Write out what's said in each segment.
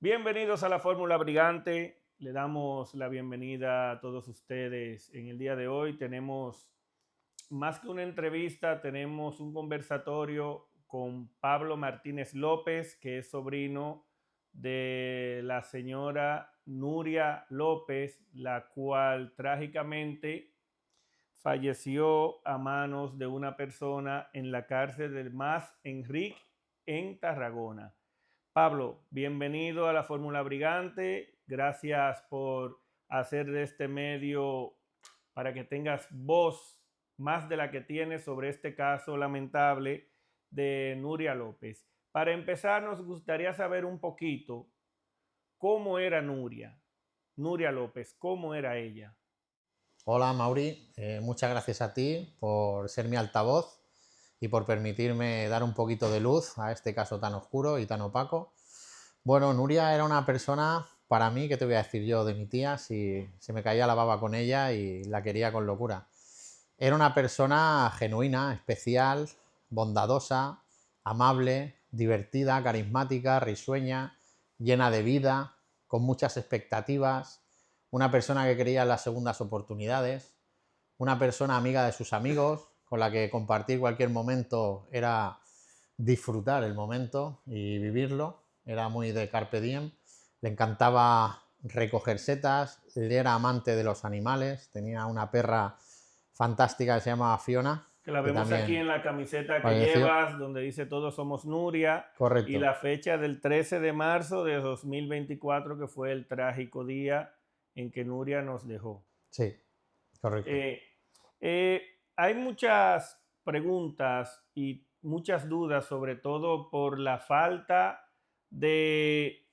Bienvenidos a la Fórmula Brigante. Le damos la bienvenida a todos ustedes. En el día de hoy tenemos más que una entrevista, tenemos un conversatorio con Pablo Martínez López, que es sobrino de la señora Nuria López, la cual trágicamente falleció a manos de una persona en la cárcel del Mas Enrique en Tarragona. Pablo, bienvenido a la Fórmula Brigante. Gracias por hacer de este medio para que tengas voz más de la que tienes sobre este caso lamentable de Nuria López. Para empezar, nos gustaría saber un poquito cómo era Nuria López, cómo era ella. Hola Mauri, muchas gracias a ti por ser mi altavoz y por permitirme dar un poquito de luz a este caso tan oscuro y tan opaco. Bueno, Nuria era una persona, para mí, ¿qué te voy a decir yo de mi tía si se me caía la baba con ella y la quería con locura? Era una persona genuina, especial, bondadosa, amable, divertida, carismática, risueña, llena de vida, con muchas expectativas, una persona que creía en las segundas oportunidades, una persona amiga de sus amigos, con la que compartir cualquier momento era disfrutar el momento y vivirlo. Era muy de carpe diem. Le encantaba recoger setas, él era amante de los animales, tenía una perra fantástica que se llama Fiona, Que la que vemos aquí también en la camiseta que falleció. llevas, donde dice Todos somos Nuria, y Correcto, la fecha del 13 de marzo de 2024, que fue el trágico día en que Nuria nos dejó. sí, correcto. Eh, eh, Hay muchas preguntas y muchas dudas, sobre todo por la falta de,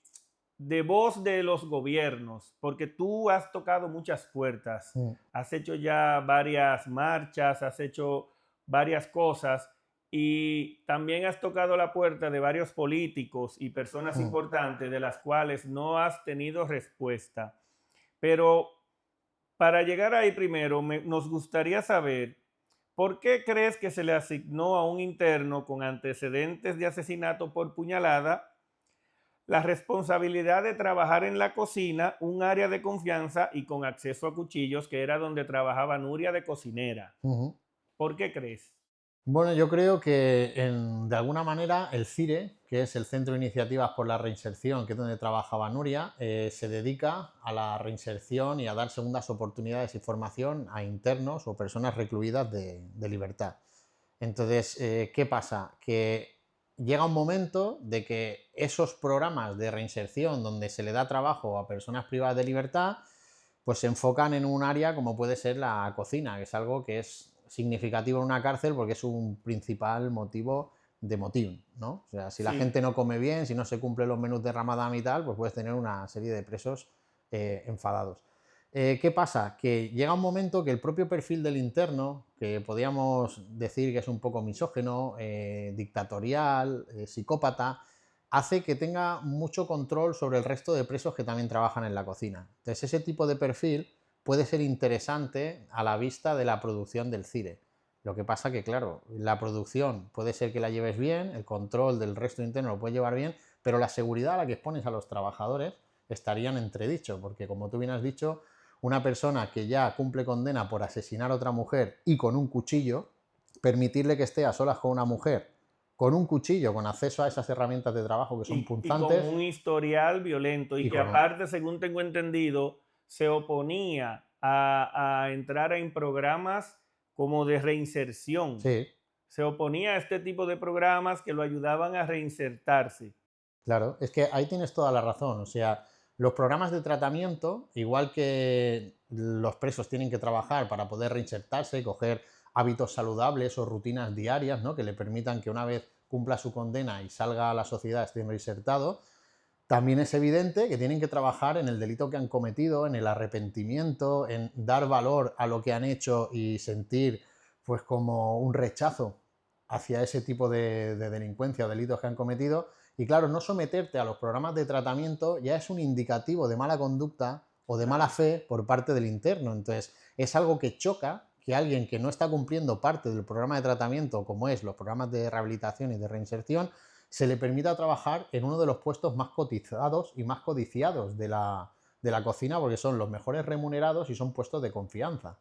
de voz de los gobiernos, porque tú has tocado muchas puertas, Mm, has hecho ya varias marchas, has hecho varias cosas y también has tocado la puerta de varios políticos y personas mm. importantes de las cuales no has tenido respuesta. Pero para llegar ahí primero, nos gustaría saber por qué crees que se le asignó a un interno con antecedentes de asesinato por puñalada la responsabilidad de trabajar en la cocina, un área de confianza y con acceso a cuchillos, que era donde trabajaba Nuria de cocinera. Ujú. ¿Por qué crees? Bueno, yo creo que de alguna manera el CIRE, que es el Centro de Iniciativas por la Reinserción, que es donde trabajaba Nuria, se dedica a la reinserción y a dar segundas oportunidades y formación a internos o personas recluidas de libertad. Entonces, ¿qué pasa? Que llega un momento de que esos programas de reinserción donde se le da trabajo a personas privadas de libertad, pues se enfocan en un área como puede ser la cocina, que es algo que es significativo en una cárcel porque es un principal motivo de motín, ¿no? O sea, si la Sí, gente no come bien, si no se cumplen los menús de Ramadán y tal, pues puedes tener una serie de presos enfadados. ¿Qué pasa? Que llega un momento que el propio perfil del interno, que podríamos decir que es un poco misógeno, dictatorial, psicópata, hace que tenga mucho control sobre el resto de presos que también trabajan en la cocina. Entonces, ese tipo de perfil puede ser interesante a la vista de la producción del CIRE. Lo que pasa que, claro, la producción puede ser que la lleves bien, el control del resto interno lo puedes llevar bien, pero la seguridad a la que expones a los trabajadores estaría en entredicho, porque como tú bien has dicho, una persona que ya cumple condena por asesinar a otra mujer y con un cuchillo, permitirle que esté a solas con una mujer con un cuchillo, con acceso a esas herramientas de trabajo que son y con punzantes un historial violento y y que con un... aparte, según tengo entendido, se oponía a entrar en programas como de reinserción. Sí, Se oponía a este tipo de programas que lo ayudaban a reinsertarse. claro, es que ahí tienes toda la razón. O sea, los programas de tratamiento, igual que los presos tienen que trabajar para poder reinsertarse y coger hábitos saludables o rutinas diarias, ¿no? Que le permitan que una vez cumpla su condena y salga a la sociedad esté reinsertado, también es evidente que tienen que trabajar en el delito que han cometido, en el arrepentimiento, en dar valor a lo que han hecho y sentir pues como un rechazo hacia ese tipo de delincuencia o delitos que han cometido. Y claro, no someterte a los programas de tratamiento ya es un indicativo de mala conducta o de mala Claro. fe por parte del interno. Entonces, es algo que choca que alguien que no está cumpliendo parte del programa de tratamiento, como es los programas de rehabilitación y de reinserción, se le permita trabajar en uno de los puestos más cotizados y más codiciados de la cocina, porque son los mejores remunerados y son puestos de confianza.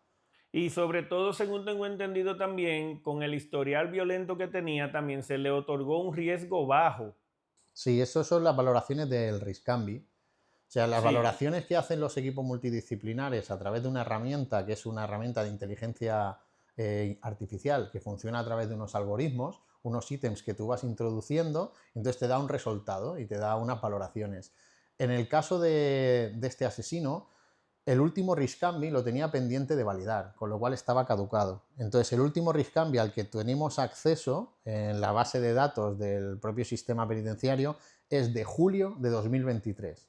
Y sobre todo, según tengo entendido también, con el historial violento que tenía, también se le otorgó un riesgo bajo. Sí, eso son las valoraciones del Riscambi. O sea, las Sí, valoraciones que hacen los equipos multidisciplinares a través de una herramienta que es una herramienta de inteligencia artificial que funciona a través de unos algoritmos, unos ítems que tú vas introduciendo, entonces te da un resultado y te da unas valoraciones. En el caso de este asesino, el último Riscambi lo tenía pendiente de validar, con lo cual estaba caducado. Entonces, el último Riscambi al que tenemos acceso en la base de datos del propio sistema penitenciario es de julio de 2023.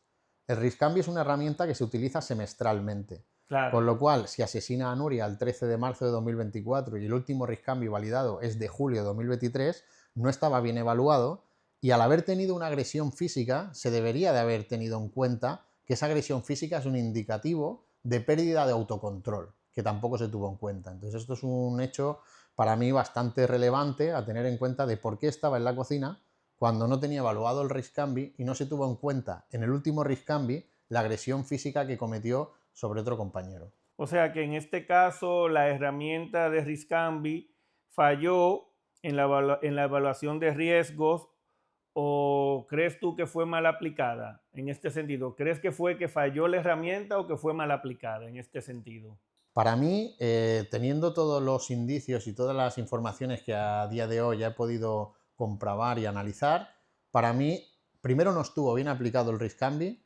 El Riscambi es una herramienta que se utiliza semestralmente, con claro. lo cual, si asesina a Nuria el 13 de marzo de 2024 y el último Riscambi validado es de julio de 2023, no estaba bien evaluado y al haber tenido una agresión física, se debería de haber tenido en cuenta que esa agresión física es un indicativo de pérdida de autocontrol, que tampoco se tuvo en cuenta. Entonces esto es un hecho para mí bastante relevante a tener en cuenta de por qué estaba en la cocina cuando no tenía evaluado el Riscambi y no se tuvo en cuenta en el último Riscambi la agresión física que cometió sobre otro compañero. O sea que en este caso la herramienta de Riscambi falló en la evaluación de riesgos. ¿O crees tú que fue mal aplicada en este sentido? ¿Crees que fue que falló la herramienta o que fue mal aplicada en este sentido? Para mí, teniendo todos los indicios y todas las informaciones que a día de hoy ya he podido comprobar y analizar, para mí, primero no estuvo bien aplicado el Riscambi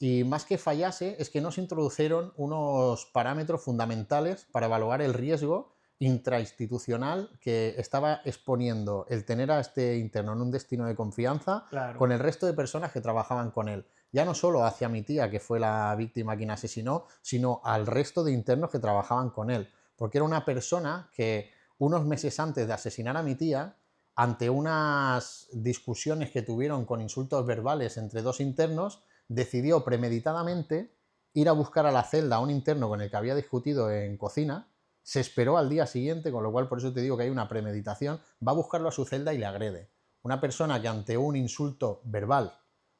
y más que fallase es que no se introdujeron unos parámetros fundamentales para evaluar el riesgo intrainstitucional que estaba exponiendo el tener a este interno en un destino de confianza Claro, con el resto de personas que trabajaban con él. Ya no solo hacia mi tía, que fue la víctima quien asesinó, sino al resto de internos que trabajaban con él. Porque era una persona que unos meses antes de asesinar a mi tía, ante unas discusiones que tuvieron con insultos verbales entre dos internos, decidió premeditadamente ir a buscar a la celda a un interno con el que había discutido en cocina, se esperó al día siguiente, con lo cual por eso te digo que hay una premeditación, va a buscarlo a su celda y le agrede. Una persona que ante un insulto verbal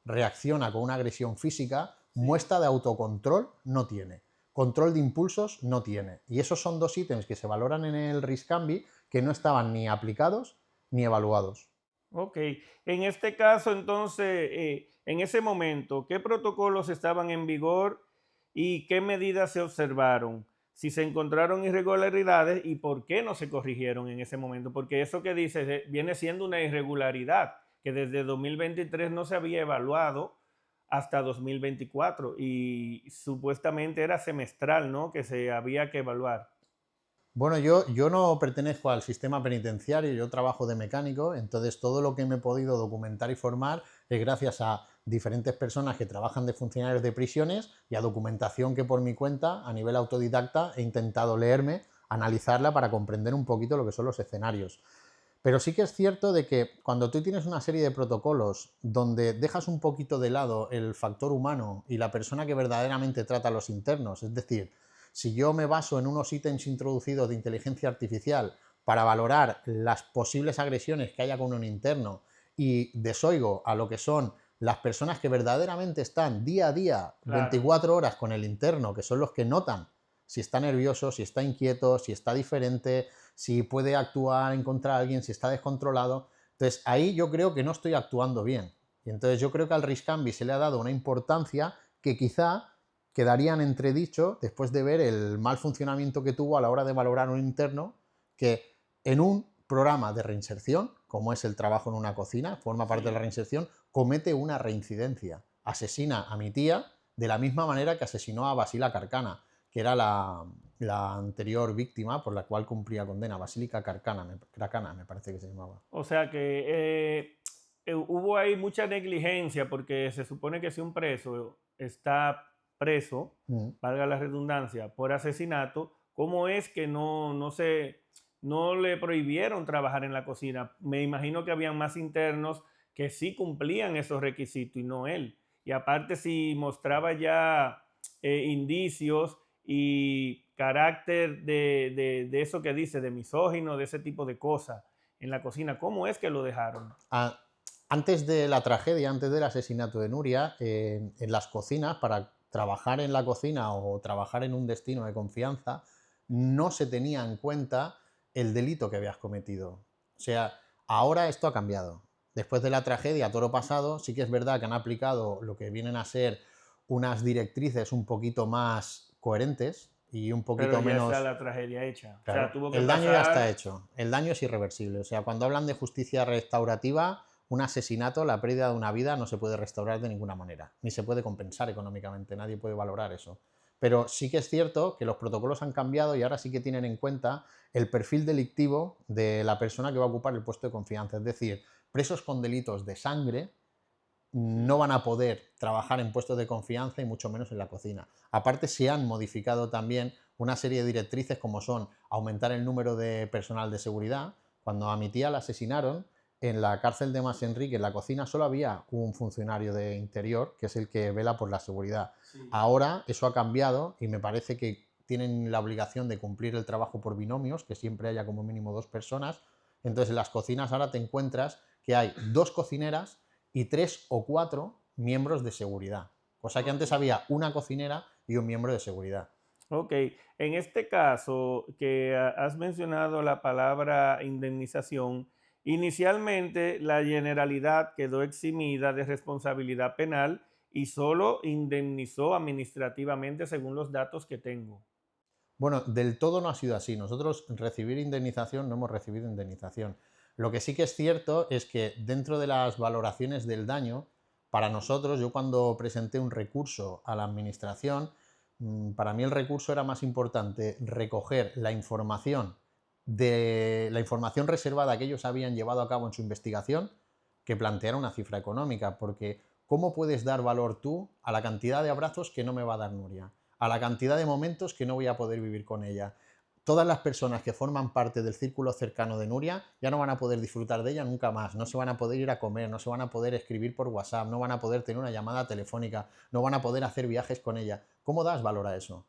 reacciona con una agresión física, sí. muestra de autocontrol no tiene, control de impulsos no tiene. Y esos son dos ítems que se valoran en el Riscambi que no estaban ni aplicados ni evaluados. Ok. En este caso, entonces, en ese momento, ¿qué protocolos estaban en vigor y qué medidas se observaron? Si se encontraron irregularidades y por qué no se corrigieron en ese momento, porque eso que dices viene siendo una irregularidad que desde 2023 no se había evaluado hasta 2024 y supuestamente era semestral, ¿no? Que se había que evaluar. Bueno, yo no pertenezco al sistema penitenciario, yo trabajo de mecánico, entonces todo lo que me he podido documentar y formar es gracias a diferentes personas que trabajan de funcionarios de prisiones y a documentación que por mi cuenta, a nivel autodidacta, he intentado leerme, analizarla para comprender un poquito lo que son los escenarios. Pero sí que es cierto de que cuando tú tienes una serie de protocolos donde dejas un poquito de lado el factor humano y la persona que verdaderamente trata a los internos, es decir, si yo me baso en unos ítems introducidos de inteligencia artificial para valorar las posibles agresiones que haya con un interno y desoigo a lo que son las personas que verdaderamente están día a día, Claro. 24 horas con el interno, que son los que notan si está nervioso, si está inquieto, si está diferente, si puede actuar en contra de alguien, si está descontrolado. Entonces ahí yo creo que no estoy actuando bien. Y entonces yo creo que al Riscambi se le ha dado una importancia que quizá quedaría en entredicho después de ver el mal funcionamiento que tuvo a la hora de valorar un interno que en un programa de reinserción, como es el trabajo en una cocina, forma parte de la Sí. reinserción, comete una reincidencia. Asesina a mi tía de la misma manera que asesinó a Basila Carcana, que era la anterior víctima por la cual cumplía condena, Basílica Carcana, me parece que se llamaba. O sea que hubo ahí mucha negligencia porque se supone que si un preso está preso, Mm. valga la redundancia, por asesinato, ¿cómo es que no le prohibieron trabajar en la cocina? Me imagino que habían más internos que sí cumplían esos requisitos y no él. Y aparte si mostraba ya indicios y carácter de eso que dice, de misógino, de ese tipo de cosas en la cocina. ¿Cómo es que lo dejaron? Ah, Antes de la tragedia, antes del asesinato de Nuria, en las cocinas, para trabajar en la cocina o trabajar en un destino de confianza, no se tenía en cuenta el delito que habías cometido. O sea, ahora esto ha cambiado. Después de la tragedia, toro pasado, sí que es verdad que han aplicado lo que vienen a ser unas directrices un poquito más coherentes y un Pero poquito ya está menos. la tragedia hecha. O sea, Claro, tuvo que el daño ya está pasar. hecho, el daño es irreversible. O sea, cuando hablan de justicia restaurativa, un asesinato, la pérdida de una vida no se puede restaurar de ninguna manera, ni se puede compensar económicamente, nadie puede valorar eso. Pero sí que es cierto que los protocolos han cambiado y ahora sí que tienen en cuenta el perfil delictivo de la persona que va a ocupar el puesto de confianza. Es decir, presos con delitos de sangre no van a poder trabajar en puestos de confianza y mucho menos en la cocina. Aparte, se han modificado también una serie de directrices como son aumentar el número de personal de seguridad. Cuando a mi tía la asesinaron, en la cárcel de Mas Enrique, en la cocina, solo había un funcionario de interior, que es el que vela por la seguridad. Sí. Ahora eso ha cambiado y me parece que tienen la obligación de cumplir el trabajo por binomios, que siempre haya como mínimo 2 personas. Entonces en las cocinas ahora te encuentras que hay 2 cocineras y 3 o 4 miembros de seguridad, cosa que antes había una cocinera y un miembro de seguridad. Ok, en este caso que has mencionado la palabra indemnización, inicialmente la Generalidad quedó eximida de responsabilidad penal y solo indemnizó administrativamente según los datos que tengo. Bueno, del todo no ha sido así. Nosotros recibir indemnización no hemos recibido indemnización. Lo que sí que es cierto es que dentro de las valoraciones del daño, para nosotros, yo cuando presenté un recurso a la administración, para mí el recurso era más importante recoger la información reservada que ellos habían llevado a cabo en su investigación que plantear una cifra económica, porque ¿cómo puedes dar valor tú a la cantidad de abrazos que no me va a dar Nuria? A la cantidad de momentos que no voy a poder vivir con ella. Todas las personas que forman parte del círculo cercano de Nuria ya no van a poder disfrutar de ella nunca más, no se van a poder ir a comer, no se van a poder escribir por WhatsApp, no van a poder tener una llamada telefónica, no van a poder hacer viajes con ella. ¿Cómo das valor a eso?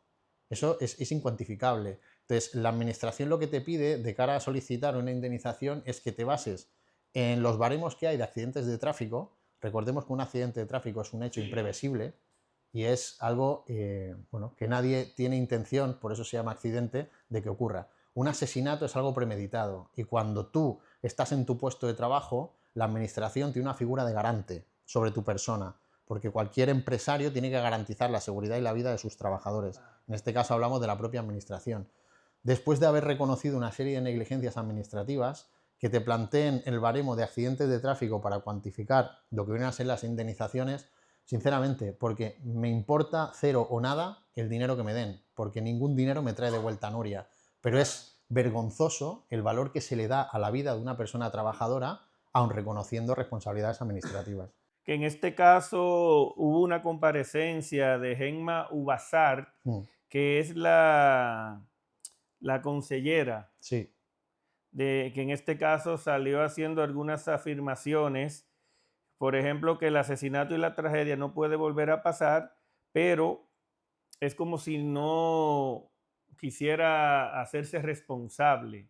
Eso es incuantificable. Entonces, la administración lo que te pide de cara a solicitar una indemnización es que te bases en los baremos que hay de accidentes de tráfico. Recordemos que un accidente de tráfico es un hecho imprevisible y es algo bueno, que nadie tiene intención, por eso se llama accidente, de que ocurra. Un asesinato es algo premeditado y cuando tú estás en tu puesto de trabajo, la administración tiene una figura de garante sobre tu persona, porque cualquier empresario tiene que garantizar la seguridad y la vida de sus trabajadores. En este caso hablamos de la propia administración. Después de haber reconocido una serie de negligencias administrativas, que te planteen el baremo de accidentes de tráfico para cuantificar lo que vienen a ser las indemnizaciones, sinceramente, porque me importa cero o nada el dinero que me den, porque ningún dinero me trae de vuelta a Nuria. Pero es vergonzoso el valor que se le da a la vida de una persona trabajadora, aun reconociendo responsabilidades administrativas. Que en este caso hubo una comparecencia de Genma Ubazar, que es la consellera, Sí. que en este caso salió haciendo algunas afirmaciones, por ejemplo, que el asesinato y la tragedia no puede volver a pasar, pero es como si no quisiera hacerse responsable,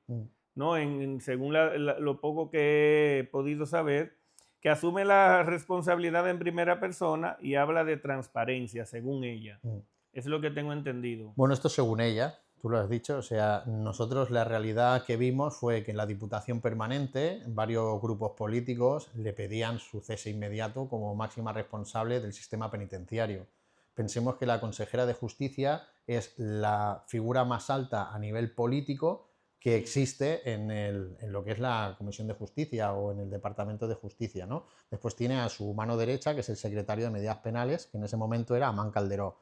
¿no? Según lo poco que he podido saber, que asume la responsabilidad en primera persona y habla de transparencia, según ella. Es lo que tengo entendido. Bueno, esto según ella, tú lo has dicho, o sea, nosotros la realidad que vimos fue que en la Diputación Permanente varios grupos políticos le pedían su cese inmediato como máxima responsable del sistema penitenciario. Pensemos que la consejera de Justicia es la figura más alta a nivel político que existe en lo que es la Comisión de Justicia o en el Departamento de Justicia, ¿no? Después tiene a su mano derecha, que es el secretario de Medidas Penales, que en ese momento era Amán Calderó.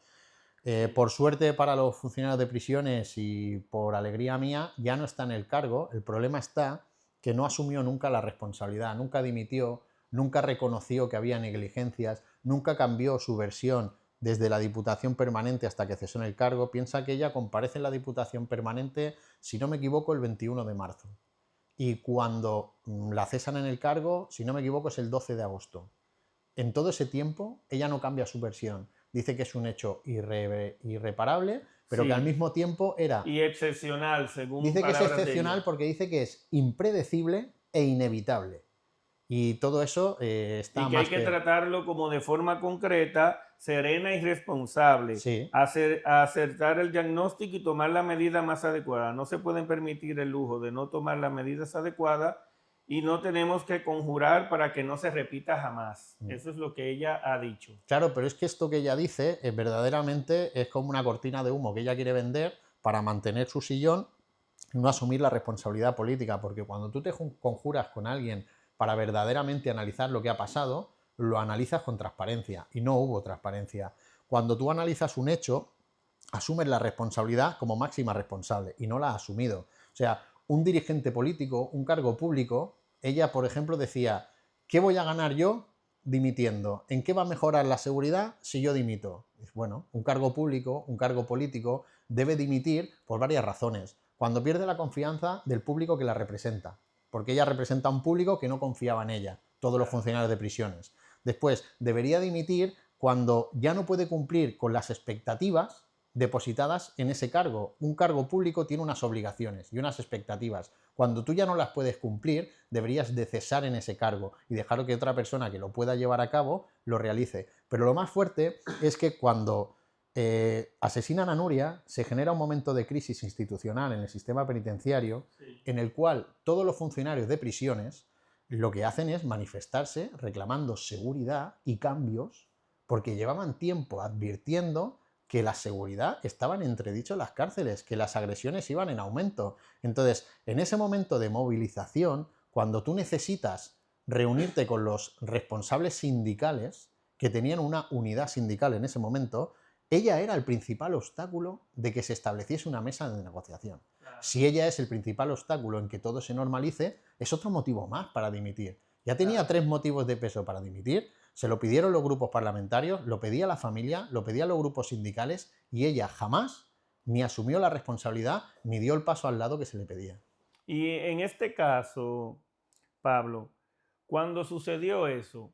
Por suerte para los funcionarios de prisiones y por alegría mía, ya no está en el cargo. El problema está que no asumió nunca la responsabilidad, nunca dimitió, nunca reconoció que había negligencias, nunca cambió su versión desde la Diputación Permanente hasta que cesó en el cargo. Piensa que ella comparece en la Diputación Permanente, si no me equivoco, el 21 de marzo. Y cuando la cesan en el cargo, si no me equivoco, es el 12 de agosto. En todo ese tiempo, ella no cambia su versión. Dice que es un hecho irreparable, pero sí, que al mismo tiempo era... Y excepcional, según dice que es excepcional porque dice que es impredecible e inevitable. Y todo eso está Y que hay más que que... tratarlo como de forma concreta, serena y responsable. Sí, Acertar el diagnóstico y tomar la medida más adecuada. No se pueden permitir el lujo de no tomar las medidas adecuadas y no tenemos que conjurar para que no se repita jamás. Eso es lo que ella ha dicho. claro, pero es que esto que ella dice verdaderamente es como una cortina de humo que ella quiere vender para mantener su sillón y no asumir la responsabilidad política, porque cuando tú te conjuras con alguien para verdaderamente analizar lo que ha pasado, lo analizas con transparencia y no hubo transparencia. Cuando tú analizas un hecho, asumes la responsabilidad como máxima responsable y no la ha asumido. O sea, un dirigente político, un cargo público, ella, por ejemplo, decía, ¿qué voy a ganar yo dimitiendo? ¿En qué va a mejorar la seguridad si yo dimito? Bueno, un cargo público, un cargo político debe dimitir por varias razones. Cuando pierde la confianza del público que la representa, porque ella representa a un público que no confiaba en ella, todos los funcionarios de prisiones. Después, debería dimitir cuando ya no puede cumplir con las expectativas depositadas en ese cargo. Un cargo público tiene unas obligaciones y unas expectativas. Cuando tú ya no las puedes cumplir, deberías de cesar en ese cargo y dejar que otra persona que lo pueda llevar a cabo lo realice. Pero lo más fuerte es que cuando asesinan a Nuria, se genera un momento de crisis institucional en el sistema penitenciario, sí, en el cual todos los funcionarios de prisiones lo que hacen es manifestarse reclamando seguridad y cambios, porque llevaban tiempo advirtiendo que la seguridad estaba en entredicho en las cárceles, que las agresiones iban en aumento. Entonces, en ese momento de movilización, cuando tú necesitas reunirte con los responsables sindicales, que tenían una unidad sindical en ese momento, ella era el principal obstáculo de que se estableciese una mesa de negociación. Claro. Si ella es el principal obstáculo en que todo se normalice, es otro motivo más para dimitir. Ya tenía 3 motivos de peso para dimitir, se lo pidieron los grupos parlamentarios, lo pedía la familia, lo pedían los grupos sindicales y ella jamás ni asumió la responsabilidad ni dio el paso al lado que se le pedía. Y en este caso, Pablo, cuando sucedió eso,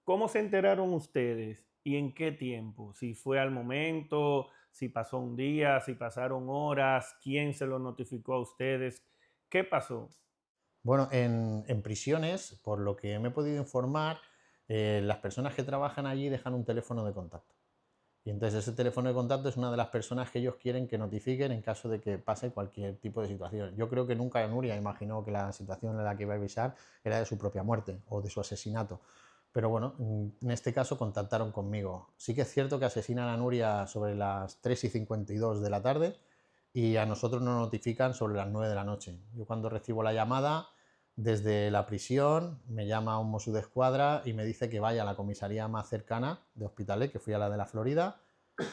¿cómo se enteraron ustedes y en qué tiempo? Si fue al momento, si pasó un día, si pasaron horas, quién se lo notificó a ustedes, ¿qué pasó? Bueno, en prisiones, por lo que me he podido informar, las personas que trabajan allí dejan un teléfono de contacto. Y entonces ese teléfono de contacto es una de las personas que ellos quieren que notifiquen en caso de que pase cualquier tipo de situación. Yo creo que nunca Nuria imaginó que la situación en la que iba a avisar era de su propia muerte o de su asesinato. Pero bueno, en este caso contactaron conmigo. Sí que es cierto que asesinan a Nuria sobre las 3:52 de la tarde y a nosotros nos notifican sobre las 9 de la noche. Yo cuando recibo la llamada desde la prisión, me llama un Mossos d'Esquadra y me dice que vaya a la comisaría más cercana de Hospitalet, que fui a la de la Florida,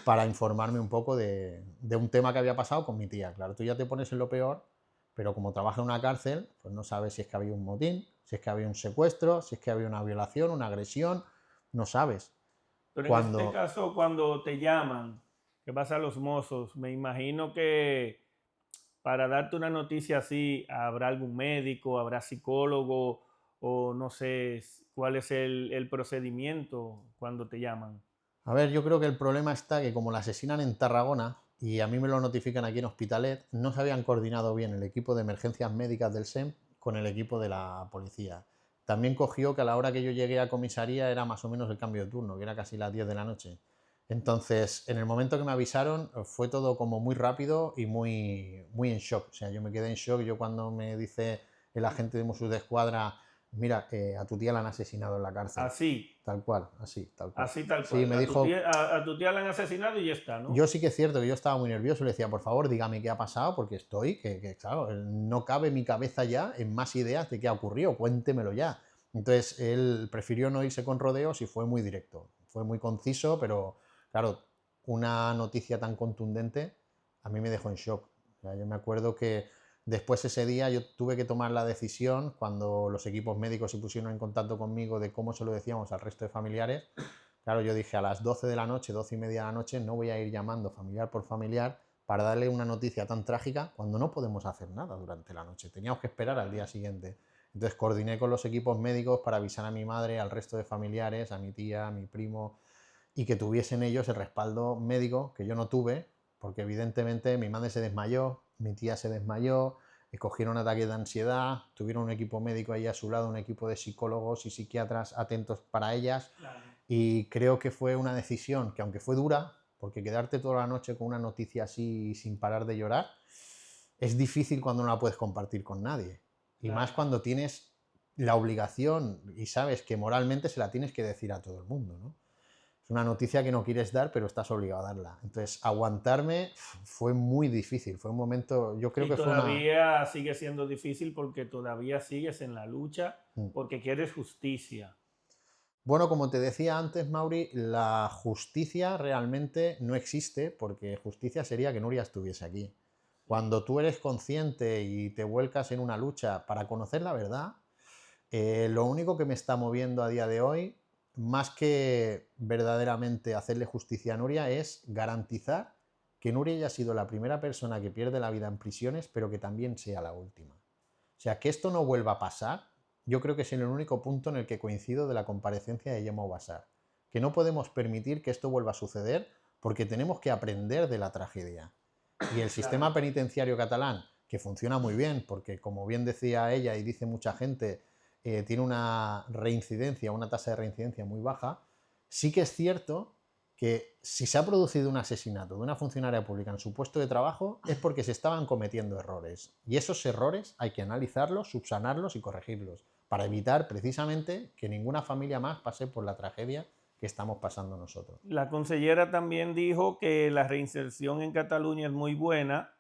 para informarme un poco de un tema que había pasado con mi tía. Claro, tú ya te pones en lo peor, pero como trabaja en una cárcel, pues no sabes si es que había un motín, si es que había un secuestro, si es que había una violación, una agresión, no sabes. Pero en este Cuando, caso, cuando te llaman, ¿qué pasa a los mozos? Me imagino que para darte una noticia así, habrá algún médico, habrá psicólogo o no sé cuál es el procedimiento cuando te llaman. a ver, yo creo que el problema está que como la asesinan en Tarragona y a mí me lo notifican aquí en Hospitalet, no se habían coordinado bien el equipo de emergencias médicas del SEM con el equipo de la policía. También cogió que a la hora que yo llegué a comisaría era más o menos el cambio de turno, que era casi las 10 de la noche. Entonces, en el momento que me avisaron, fue todo como muy rápido y muy en shock. O sea, yo me quedé en shock. Yo cuando me dice el agente de Mossos d'Esquadra, mira, a tu tía la han asesinado en la cárcel. Así, Tal cual, así, tal cual. así tal Sí, cual. me dijo, A tu tía la han asesinado y ya está, ¿no? yo sí que es cierto que yo estaba muy nervioso, le decía, por favor, dígame qué ha pasado, porque estoy, claro, no cabe mi cabeza ya en más ideas de qué ha ocurrido, cuéntemelo ya. Entonces, él prefirió no irse con rodeos y fue muy directo, fue muy conciso, pero claro, una noticia tan contundente a mí me dejó en shock. O sea, yo me acuerdo que después ese día yo tuve que tomar la decisión cuando los equipos médicos se pusieron en contacto conmigo de cómo se lo decíamos al resto de familiares. Claro, yo dije a las 12 de la noche, 12:30 de la noche, no voy a ir llamando familiar por familiar para darle una noticia tan trágica cuando no podemos hacer nada durante la noche. Teníamos que esperar al día siguiente. Entonces coordiné con los equipos médicos para avisar a mi madre, al resto de familiares, a mi tía, a mi primo, y que tuviesen ellos el respaldo médico que yo no tuve, porque evidentemente mi madre se desmayó, mi tía se desmayó, cogieron ataques de ansiedad, tuvieron un equipo médico ahí a su lado, un equipo de psicólogos y psiquiatras atentos para ellas. Claro. Y creo que fue una decisión que, aunque fue dura, porque quedarte toda la noche con una noticia así sin parar de llorar, es difícil cuando no la puedes compartir con nadie. Y Claro. más cuando tienes la obligación y sabes que moralmente se la tienes que decir a todo el mundo, ¿no? Es una noticia que no quieres dar, pero estás obligado a darla. Entonces, aguantarme fue muy difícil. Fue un momento, yo creo Y que fue una... todavía sigue siendo difícil porque todavía sigues en la lucha Mm. porque quieres justicia. Bueno, como te decía antes, Mauri, la justicia realmente no existe porque justicia sería que Nuria estuviese aquí. Cuando tú eres consciente y te vuelcas en una lucha para conocer la verdad, lo único que me está moviendo a día de hoy, más que verdaderamente hacerle justicia a Nuria, es garantizar que Nuria haya sido la primera persona que pierde la vida en prisiones, pero que también sea la última. O sea, que esto no vuelva a pasar, yo creo que es el único punto en el que coincido de la comparecencia de Gemma Obassar. Que no podemos permitir que esto vuelva a suceder porque tenemos que aprender de la tragedia. Y el sistema penitenciario catalán, que funciona muy bien, porque como bien decía ella y dice mucha gente, tiene una reincidencia, una tasa de reincidencia muy baja, sí que es cierto que si se ha producido un asesinato de una funcionaria pública en su puesto de trabajo es porque se estaban cometiendo errores. Y esos errores hay que analizarlos, subsanarlos y corregirlos, para evitar precisamente que ninguna familia más pase por la tragedia que estamos pasando nosotros. La consellera también dijo que la reinserción en Cataluña es muy buena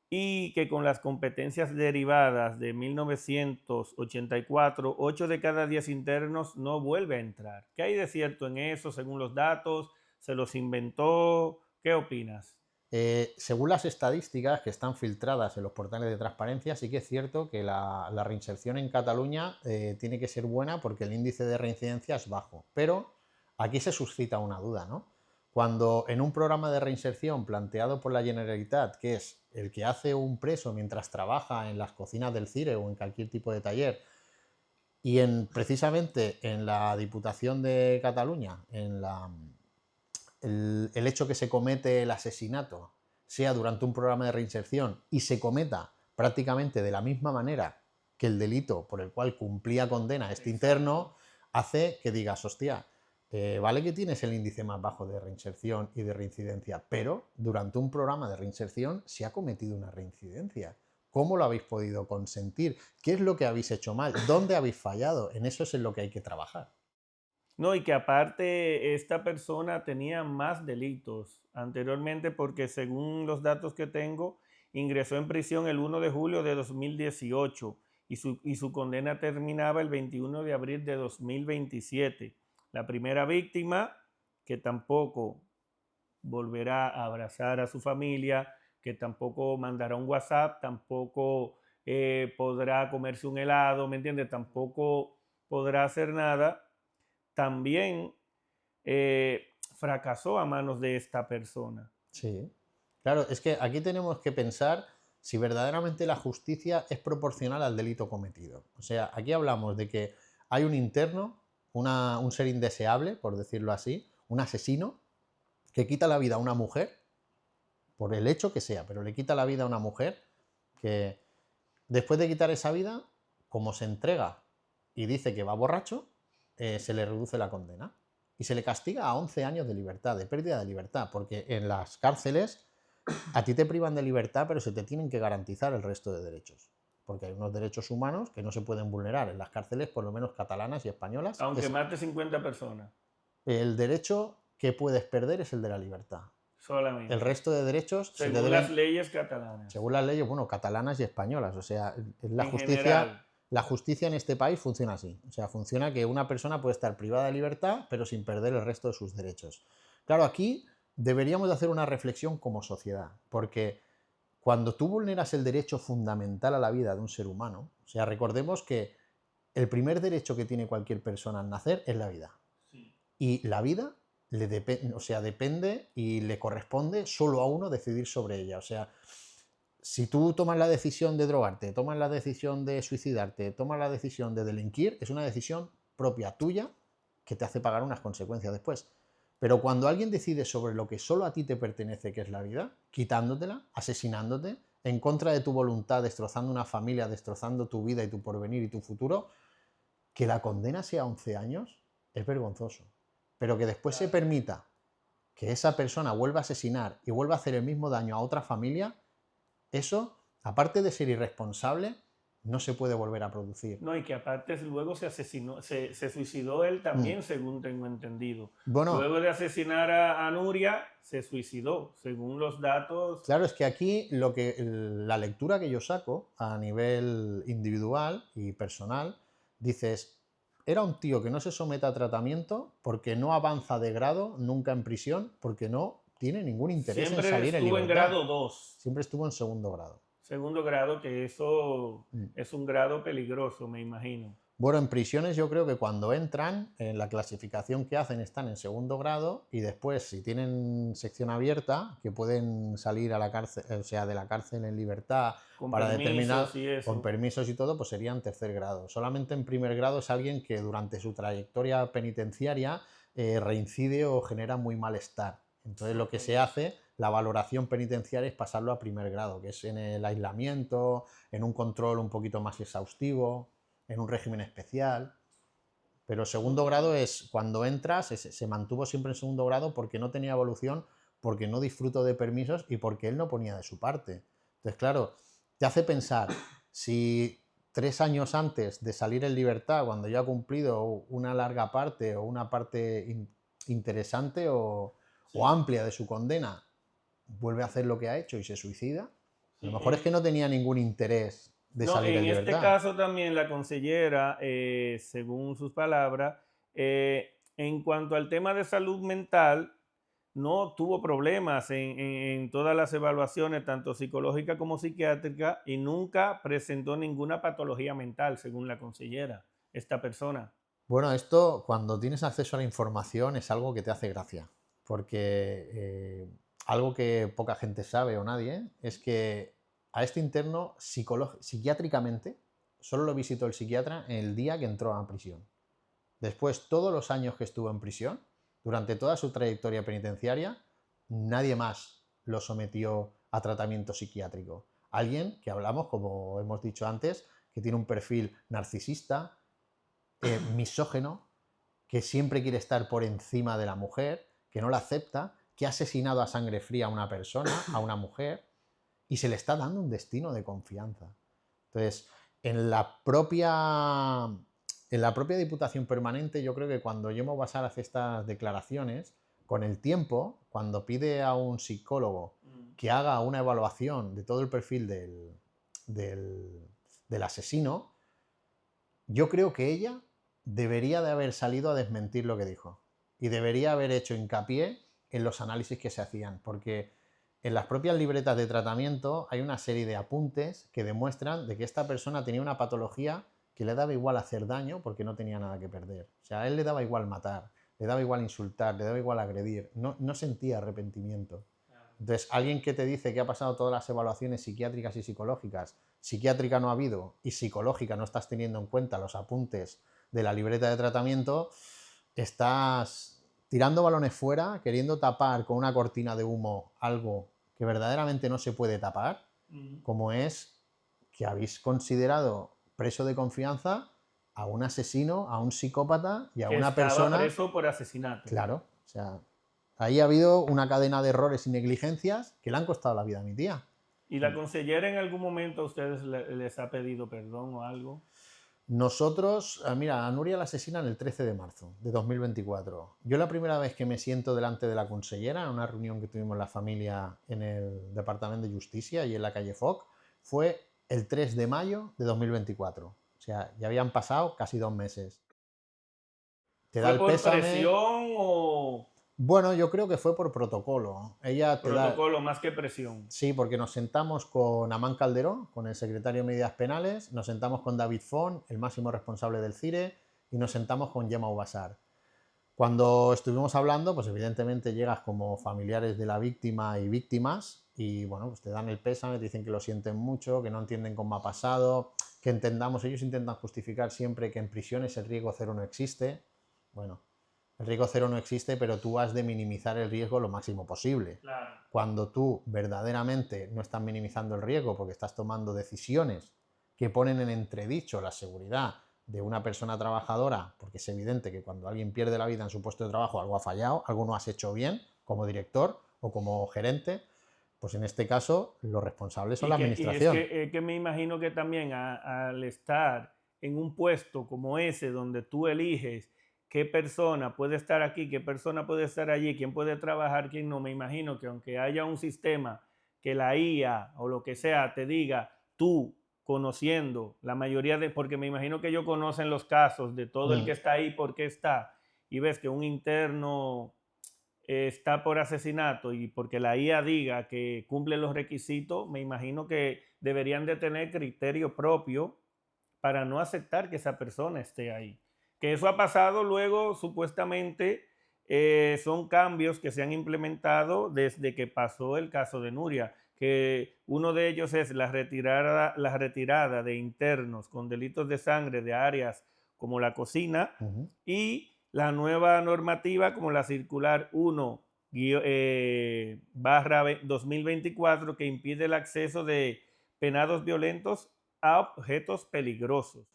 y que con las competencias derivadas de 1984, 8 de cada 10 internos no vuelve a entrar. ¿Qué hay de cierto en eso según los datos? ¿Se los inventó? ¿Qué opinas? Según las estadísticas que están filtradas en los portales de transparencia, sí que es cierto que la reinserción en Cataluña tiene que ser buena porque el índice de reincidencia es bajo. Pero aquí se suscita una duda, ¿no? Cuando en un programa de reinserción planteado por la Generalitat, que es el que hace un preso mientras trabaja en las cocinas del CIRE o en cualquier tipo de taller, y precisamente en la Diputación de Cataluña, el hecho que se comete el asesinato sea durante un programa de reinserción y se cometa prácticamente de la misma manera que el delito por el cual cumplía condena este interno, hace que digas, hostia, vale que tienes el índice más bajo de reinserción y de reincidencia, pero durante un programa de reinserción se ha cometido una reincidencia. ¿Cómo lo habéis podido consentir? ¿Qué es lo que habéis hecho mal? ¿Dónde habéis fallado? En eso es en lo que hay que trabajar. No, y que aparte esta persona tenía más delitos anteriormente porque según los datos que tengo, ingresó en prisión el 1 de julio de 2018 y su condena terminaba el 21 de abril de 2027. La primera víctima, que tampoco volverá a abrazar a su familia, que tampoco mandará un WhatsApp, tampoco podrá comerse un helado, ¿me entiendes? Tampoco podrá hacer nada, también fracasó a manos de esta persona. Sí, claro, es que aquí tenemos que pensar si verdaderamente la justicia es proporcional al delito cometido. O sea, aquí hablamos de que hay un interno, un ser indeseable, por decirlo así, un asesino, que quita la vida a una mujer, por el hecho que sea, pero le quita la vida a una mujer que después de quitar esa vida, como se entrega y dice que va borracho, se le reduce la condena y se le castiga a 11 años de libertad, de pérdida de libertad, porque en las cárceles a ti te privan de libertad, pero se te tienen que garantizar el resto de derechos, porque hay unos derechos humanos que no se pueden vulnerar en las cárceles, por lo menos catalanas y españolas. Aunque mate 50 personas. El derecho que puedes perder es el de la libertad. Solamente. El resto de derechos según las leyes catalanas. Según las leyes, bueno, catalanas y españolas. O sea, la justicia en este país funciona así. O sea, funciona que una persona puede estar privada de libertad, pero sin perder el resto de sus derechos. Claro, aquí deberíamos de hacer una reflexión como sociedad, porque cuando tú vulneras el derecho fundamental a la vida de un ser humano, o sea, recordemos que el primer derecho que tiene cualquier persona al nacer es la vida. Sí. Y la vida depende y le corresponde solo a uno decidir sobre ella. O sea, si tú tomas la decisión de drogarte, tomas la decisión de suicidarte, tomas la decisión de delinquir, es una decisión propia tuya que te hace pagar unas consecuencias después. Pero cuando alguien decide sobre lo que solo a ti te pertenece, que es la vida, quitándotela, asesinándote, en contra de tu voluntad, destrozando una familia, destrozando tu vida y tu porvenir y tu futuro, que la condena sea 11 años es vergonzoso. Pero que después se permita que esa persona vuelva a asesinar y vuelva a hacer el mismo daño a otra familia, eso, aparte de ser irresponsable, no se puede volver a producir. No, y que aparte luego se asesinó, se suicidó él también, según tengo entendido. Bueno, luego de asesinar a Nuria, se suicidó, según los datos. Claro, es que aquí la lectura que yo saco a nivel individual y personal, dices, era un tío que no se somete a tratamiento porque no avanza de grado nunca en prisión, porque no tiene ningún interés en Siempre salir en estuvo en libertad. grado 2. Siempre estuvo en segundo grado. Segundo grado, que eso es un grado peligroso, me imagino. Bueno, en prisiones yo creo que cuando entran, en la clasificación que hacen están en segundo grado y después, si tienen sección abierta, que pueden salir a la cárcel, o sea, de la cárcel en libertad Con para determinar, permisos y eso. con permisos y todo, pues serían tercer grado. Solamente en primer grado es alguien que durante su trayectoria penitenciaria reincide o genera muy malestar. Entonces lo que se hace, la valoración penitenciaria es pasarlo a primer grado, que es en el aislamiento, en un control un poquito más exhaustivo, en un régimen especial. Pero segundo grado es cuando entras, se mantuvo siempre en segundo grado porque no tenía evolución, porque no disfrutó de permisos y porque él no ponía de su parte. Entonces, claro, te hace pensar, si 3 años antes de salir en libertad, cuando ya ha cumplido una larga parte o una parte interesante o amplia de su condena, vuelve a hacer lo que ha hecho y se suicida, a lo mejor es que no tenía ningún interés de salir en En libertad. este caso también la consellera, según sus palabras, en cuanto al tema de salud mental, no tuvo problemas en todas las evaluaciones, tanto psicológica como psiquiátrica, y nunca presentó ninguna patología mental, según la consellera, esta persona. Bueno, esto cuando tienes acceso a la información es algo que te hace gracia, porque algo que poca gente sabe o nadie es que a este interno psiquiátricamente solo lo visitó el psiquiatra en el día que entró a prisión. Después, todos los años que estuvo en prisión, durante toda su trayectoria penitenciaria, nadie más lo sometió a tratamiento psiquiátrico. Alguien que hablamos, como hemos dicho antes, que tiene un perfil narcisista, misógeno, que siempre quiere estar por encima de la mujer, que no la acepta, que ha asesinado a sangre fría a una persona, a una mujer, y se le está dando un destino de confianza. Entonces, en la propia Diputación Permanente, yo creo que cuando Yemo Basar hace estas declaraciones, con el tiempo, cuando pide a un psicólogo que haga una evaluación de todo el perfil del asesino, yo creo que ella debería de haber salido a desmentir lo que dijo y debería haber hecho hincapié en los análisis que se hacían, porque en las propias libretas de tratamiento hay una serie de apuntes que demuestran de que esta persona tenía una patología que le daba igual hacer daño porque no tenía nada que perder. O sea, a él le daba igual matar, le daba igual insultar, le daba igual agredir, no sentía arrepentimiento. Entonces, alguien que te dice que ha pasado todas las evaluaciones psiquiátricas y psicológicas, psiquiátrica no ha habido y psicológica no estás teniendo en cuenta los apuntes de la libreta de tratamiento, estás tirando balones fuera, queriendo tapar con una cortina de humo algo que verdaderamente no se puede tapar, como es que habéis considerado preso de confianza a un asesino, a un psicópata y a que una persona preso por asesinato. Claro, o sea, ahí ha habido una cadena de errores y negligencias que le han costado la vida a mi tía. ¿Y la consellera en algún momento a ustedes les ha pedido perdón o algo? Nosotros, mira, a Nuria la asesinan el 13 de marzo de 2024. Yo la primera vez que me siento delante de la consellera en una reunión que tuvimos la familia en el Departamento de Justicia y en la calle Foc fue el 3 de mayo de 2024. O sea, ya habían pasado casi 2 meses. Te da ¿Fue el por pésame. presión o Bueno, yo creo que fue por protocolo. Ella te da... protocolo más que presión? Sí, porque nos sentamos con Amán Calderó, con el secretario de Medidas Penales, nos sentamos con David Font, el máximo responsable del CIRE, y nos sentamos con Yema Ubasar. Cuando estuvimos hablando, pues evidentemente llegas como familiares de la víctima y víctimas, y bueno, pues te dan el pésame, te dicen que lo sienten mucho, que no entienden cómo ha pasado, que entendamos, ellos intentan justificar siempre que en prisiones el riesgo cero no existe. Bueno, El riesgo cero no existe, pero tú has de minimizar el riesgo lo máximo posible. Claro. Cuando tú verdaderamente no estás minimizando el riesgo porque estás tomando decisiones que ponen en entredicho la seguridad de una persona trabajadora, porque es evidente que cuando alguien pierde la vida en su puesto de trabajo algo ha fallado, algo no has hecho bien como director o como gerente, pues en este caso los responsables son la administración. Que me imagino que también al estar en un puesto como ese, donde tú eliges qué persona puede estar aquí, qué persona puede estar allí, quién puede trabajar, quién no, me imagino que aunque haya un sistema que la IA o lo que sea te diga, tú conociendo la mayoría de, porque me imagino que ellos conocen los casos de todo el que está ahí, por qué está, y ves que un interno está por asesinato y porque la IA diga que cumple los requisitos, me imagino que deberían de tener criterio propio para no aceptar que esa persona esté ahí. Que eso ha pasado luego, supuestamente, son cambios que se han implementado desde que pasó el caso de Nuria, que uno de ellos es la retirada de internos con delitos de sangre de áreas como la cocina y la nueva normativa como la circular 1 barra 2024 que impide el acceso de penados violentos a objetos peligrosos.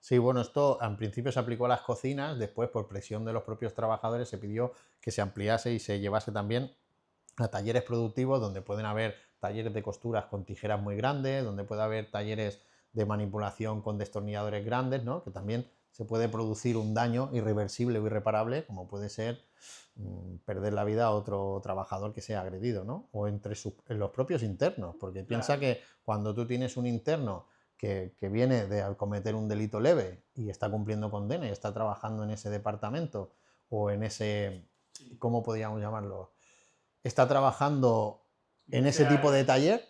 Sí, bueno, esto en principio se aplicó a las cocinas, después por presión de los propios trabajadores se pidió que se ampliase y se llevase también a talleres productivos donde pueden haber talleres de costuras con tijeras muy grandes, donde puede haber talleres de manipulación con destornilladores grandes, ¿no? Que también se puede producir un daño irreversible o irreparable, como puede ser perder la vida a otro trabajador que sea agredido, ¿no? O entre los propios internos, porque piensa que cuando tú tienes un interno que viene de cometer un delito leve y está cumpliendo condena y está trabajando en ese departamento o en ese, ¿cómo podríamos llamarlo? Está trabajando en ese tipo de taller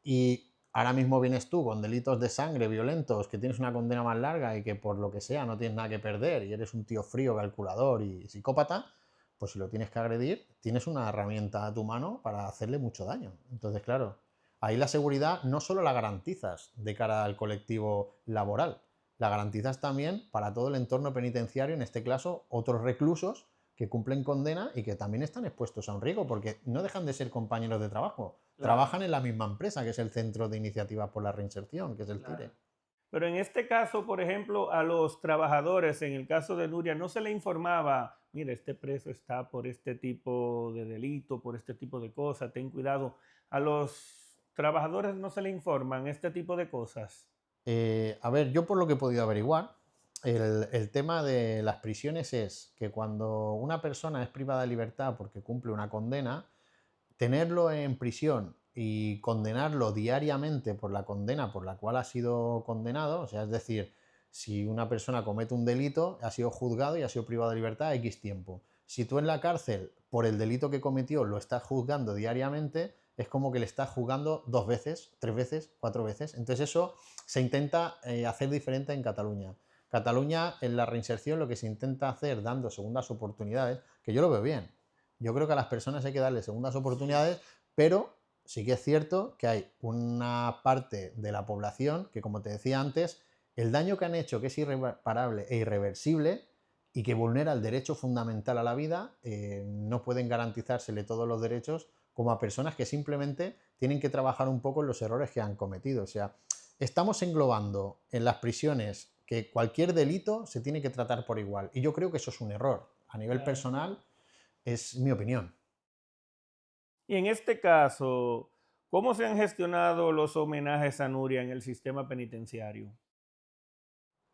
y ahora mismo vienes tú con delitos de sangre violentos, que tienes una condena más larga y que por lo que sea no tienes nada que perder y eres un tío frío, calculador y psicópata, pues si lo tienes que agredir, tienes una herramienta a tu mano para hacerle mucho daño. Entonces, claro, ahí la seguridad no solo la garantizas de cara al colectivo laboral, la garantizas también para todo el entorno penitenciario, en este caso, otros reclusos que cumplen condena y que también están expuestos a un riesgo, porque no dejan de ser compañeros de trabajo. Trabajan en la misma empresa, que es el Centro de Iniciativas por la Reinserción, que es el CIRE. Pero en este caso, por ejemplo, a los trabajadores, en el caso de Nuria, no se le informaba, mira, este preso está por este tipo de delito, por este tipo de cosas, ten cuidado. A los trabajadores no se le informan este tipo de cosas. A ver, yo por lo que he podido averiguar, el tema de las prisiones es que cuando una persona es privada de libertad porque cumple una condena, tenerlo en prisión y condenarlo diariamente por la condena por la cual ha sido condenado, o sea, es decir, si una persona comete un delito, ha sido juzgado y ha sido privado de libertad X tiempo. Si tú en la cárcel, por el delito que cometió, lo estás juzgando diariamente, es como que le estás juzgando 2 veces, 3 veces, 4 veces. Entonces eso se intenta hacer diferente en Cataluña. Cataluña, en la reinserción, lo que se intenta hacer dando segundas oportunidades, que yo lo veo bien. Yo creo que a las personas hay que darle segundas oportunidades, pero sí que es cierto que hay una parte de la población que, como te decía antes, el daño que han hecho, que es irreparable e irreversible y que vulnera el derecho fundamental a la vida, no pueden garantizársele todos los derechos como a personas que simplemente tienen que trabajar un poco en los errores que han cometido. O sea, estamos englobando en las prisiones que cualquier delito se tiene que tratar por igual. Y yo creo que eso es un error. A nivel personal, es mi opinión. Y en este caso, ¿cómo se han gestionado los homenajes a Nuria en el sistema penitenciario?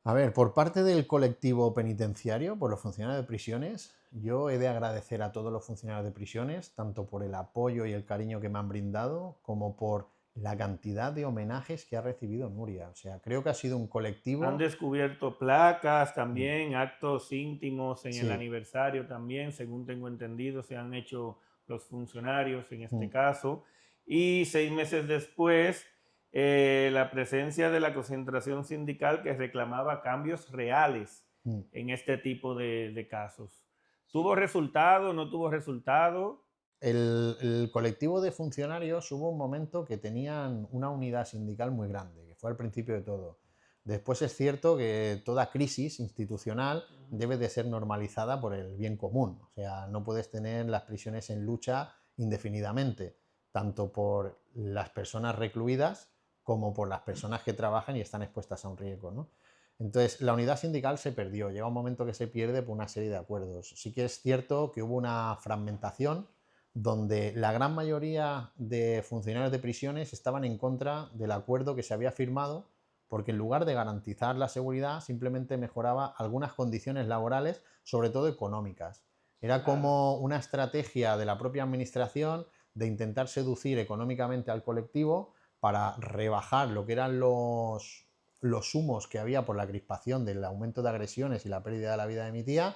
A ver, por parte del colectivo penitenciario, por los funcionarios de prisiones, yo he de agradecer a todos los funcionarios de prisiones, tanto por el apoyo y el cariño que me han brindado, como por la cantidad de homenajes que ha recibido Nuria. O sea, creo que ha sido un Han colectivo. descubierto placas también, actos íntimos en el Sí. aniversario también, según tengo entendido, se han hecho los funcionarios en este Mm. caso. Y 6 meses después, la presencia de la concentración sindical que reclamaba cambios reales Mm. en este tipo de casos. ¿Tuvo resultado? ¿No tuvo resultado? El colectivo de funcionarios hubo un momento que tenían una unidad sindical muy grande, que fue al principio de todo. Después es cierto que toda crisis institucional debe de ser normalizada por el bien común. O sea, no puedes tener las prisiones en lucha indefinidamente, tanto por las personas recluidas como por las personas que trabajan y están expuestas a un riesgo, ¿no? Entonces, la unidad sindical se perdió. Llega un momento que se pierde por una serie de acuerdos. Sí que es cierto que hubo una fragmentación donde la gran mayoría de funcionarios de prisiones estaban en contra del acuerdo que se había firmado, porque en lugar de garantizar la seguridad simplemente mejoraba algunas condiciones laborales, sobre todo económicas. Era como una estrategia de la propia administración de intentar seducir económicamente al colectivo para rebajar lo que eran los humos que había por la crispación del aumento de agresiones y la pérdida de la vida de mi tía,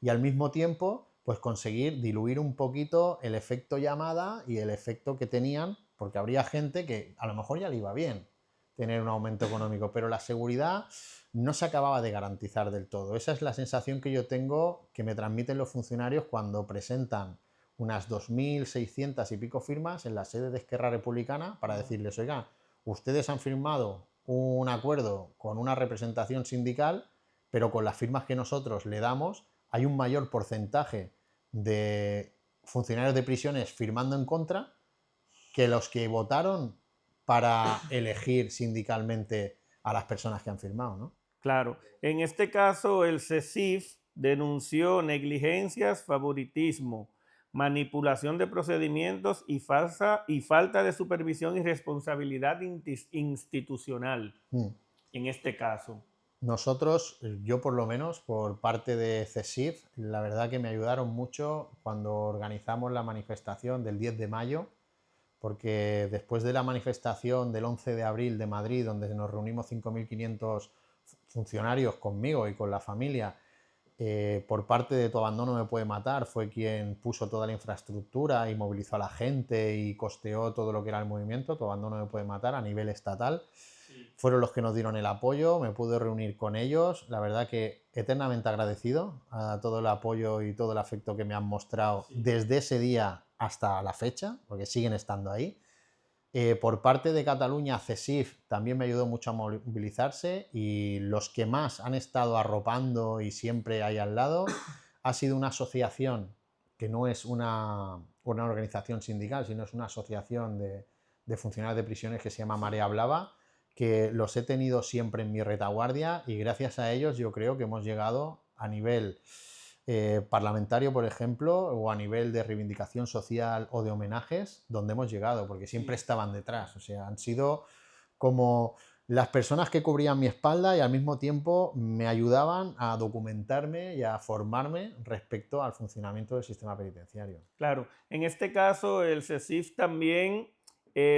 y al mismo tiempo pues conseguir diluir un poquito el efecto llamada y el efecto que tenían, porque habría gente que a lo mejor ya le iba bien tener un aumento económico, pero la seguridad no se acababa de garantizar del todo. Esa es la sensación que yo tengo que me transmiten los funcionarios cuando presentan unas 2.600 y pico firmas en la sede de Esquerra Republicana para decirles, oiga, ustedes han firmado un acuerdo con una representación sindical, pero con las firmas que nosotros le damos hay un mayor porcentaje de funcionarios de prisiones firmando en contra que los que votaron para elegir sindicalmente a las personas que han firmado, ¿no? Claro, en este caso el CECIF denunció negligencias, favoritismo, manipulación de procedimientos y falta de supervisión y responsabilidad institucional en este caso. Nosotros, yo por lo menos, por parte de CESIF, la verdad que me ayudaron mucho cuando organizamos la manifestación del 10 de mayo, porque después de la manifestación del 11 de abril de Madrid, donde nos reunimos 5.500 funcionarios conmigo y con la familia, por parte de Tu Abandono Me Puede Matar, fue quien puso toda la infraestructura y movilizó a la gente y costeó todo lo que era el movimiento, Tu Abandono Me Puede Matar, a nivel estatal. Fueron los que nos dieron el apoyo, me pude reunir con ellos, la verdad que eternamente agradecido a todo el apoyo y todo el afecto que me han mostrado desde ese día hasta la fecha, porque siguen estando ahí. Por parte de Cataluña, CESIF también me ayudó mucho a movilizarse, y los que más han estado arropando y siempre ahí al lado ha sido una asociación que no es una organización sindical, sino es una asociación de funcionarios de prisiones que se llama Marea Blava, que los he tenido siempre en mi retaguardia, y gracias a ellos yo creo que hemos llegado a nivel parlamentario, por ejemplo, o a nivel de reivindicación social o de homenajes, donde hemos llegado, porque siempre estaban detrás. O sea, han sido como las personas que cubrían mi espalda y al mismo tiempo me ayudaban a documentarme y a formarme respecto al funcionamiento del sistema penitenciario. Claro, en este caso el CECIF también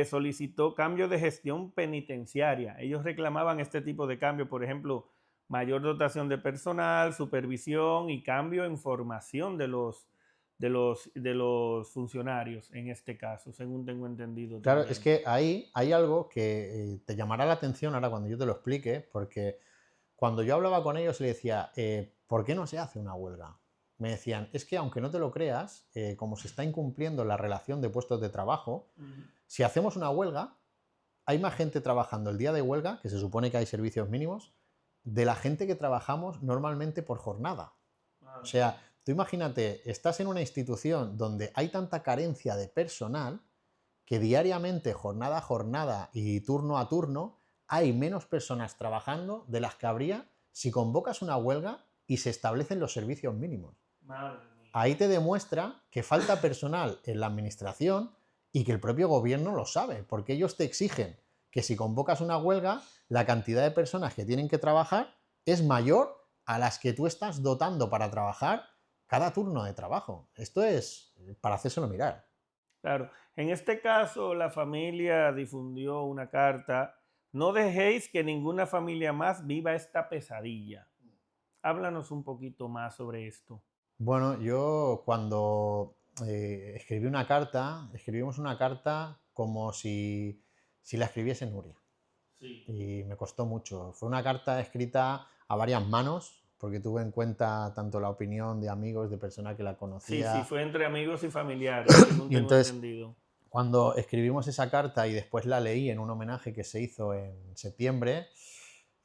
solicitó cambio de gestión penitenciaria. Ellos reclamaban este tipo de cambio, por ejemplo, mayor dotación de personal, supervisión y cambio en formación de los funcionarios en este caso, según tengo entendido Claro, también. es que ahí hay algo que te llamará la atención ahora cuando yo te lo explique, porque cuando yo hablaba con ellos y le decía, ¿por qué no se hace una huelga? Me decían, es que aunque no te lo creas, como se está incumpliendo la relación de puestos de trabajo, si hacemos una huelga, hay más gente trabajando el día de huelga, que se supone que hay servicios mínimos, de la gente que trabajamos normalmente por jornada. O sea, tú imagínate, estás en una institución donde hay tanta carencia de personal que diariamente, jornada a jornada y turno a turno, hay menos personas trabajando de las que habría si convocas una huelga y se establecen los servicios mínimos. Ahí te demuestra que falta personal en la administración y que el propio gobierno lo sabe, porque ellos te exigen que si convocas una huelga, la cantidad de personas que tienen que trabajar es mayor a las que tú estás dotando para trabajar cada turno de trabajo. Esto es para hacérselo mirar. Claro, en este caso la familia difundió una carta: no dejéis que ninguna familia más viva esta pesadilla. Háblanos un poquito más sobre esto. Bueno, yo cuando escribimos una carta como si la escribiese Nuria. Sí. Y me costó mucho. Fue una carta escrita a varias manos, porque tuve en cuenta tanto la opinión de amigos, de personas que la Sí, conocía. fue entre amigos y familiares, según Y tengo entonces, entendido. cuando escribimos esa carta y después la leí en un homenaje que se hizo en septiembre,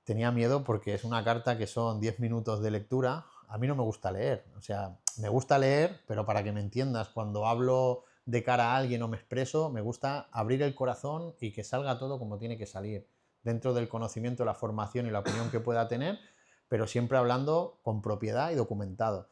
tenía miedo porque es una carta que son 10 minutos de lectura. A mí no me gusta leer, o sea, me gusta leer, pero para que me entiendas, cuando hablo de cara a alguien o me expreso, me gusta abrir el corazón y que salga todo como tiene que salir, dentro del conocimiento, la formación y la opinión que pueda tener, pero siempre hablando con propiedad y documentado.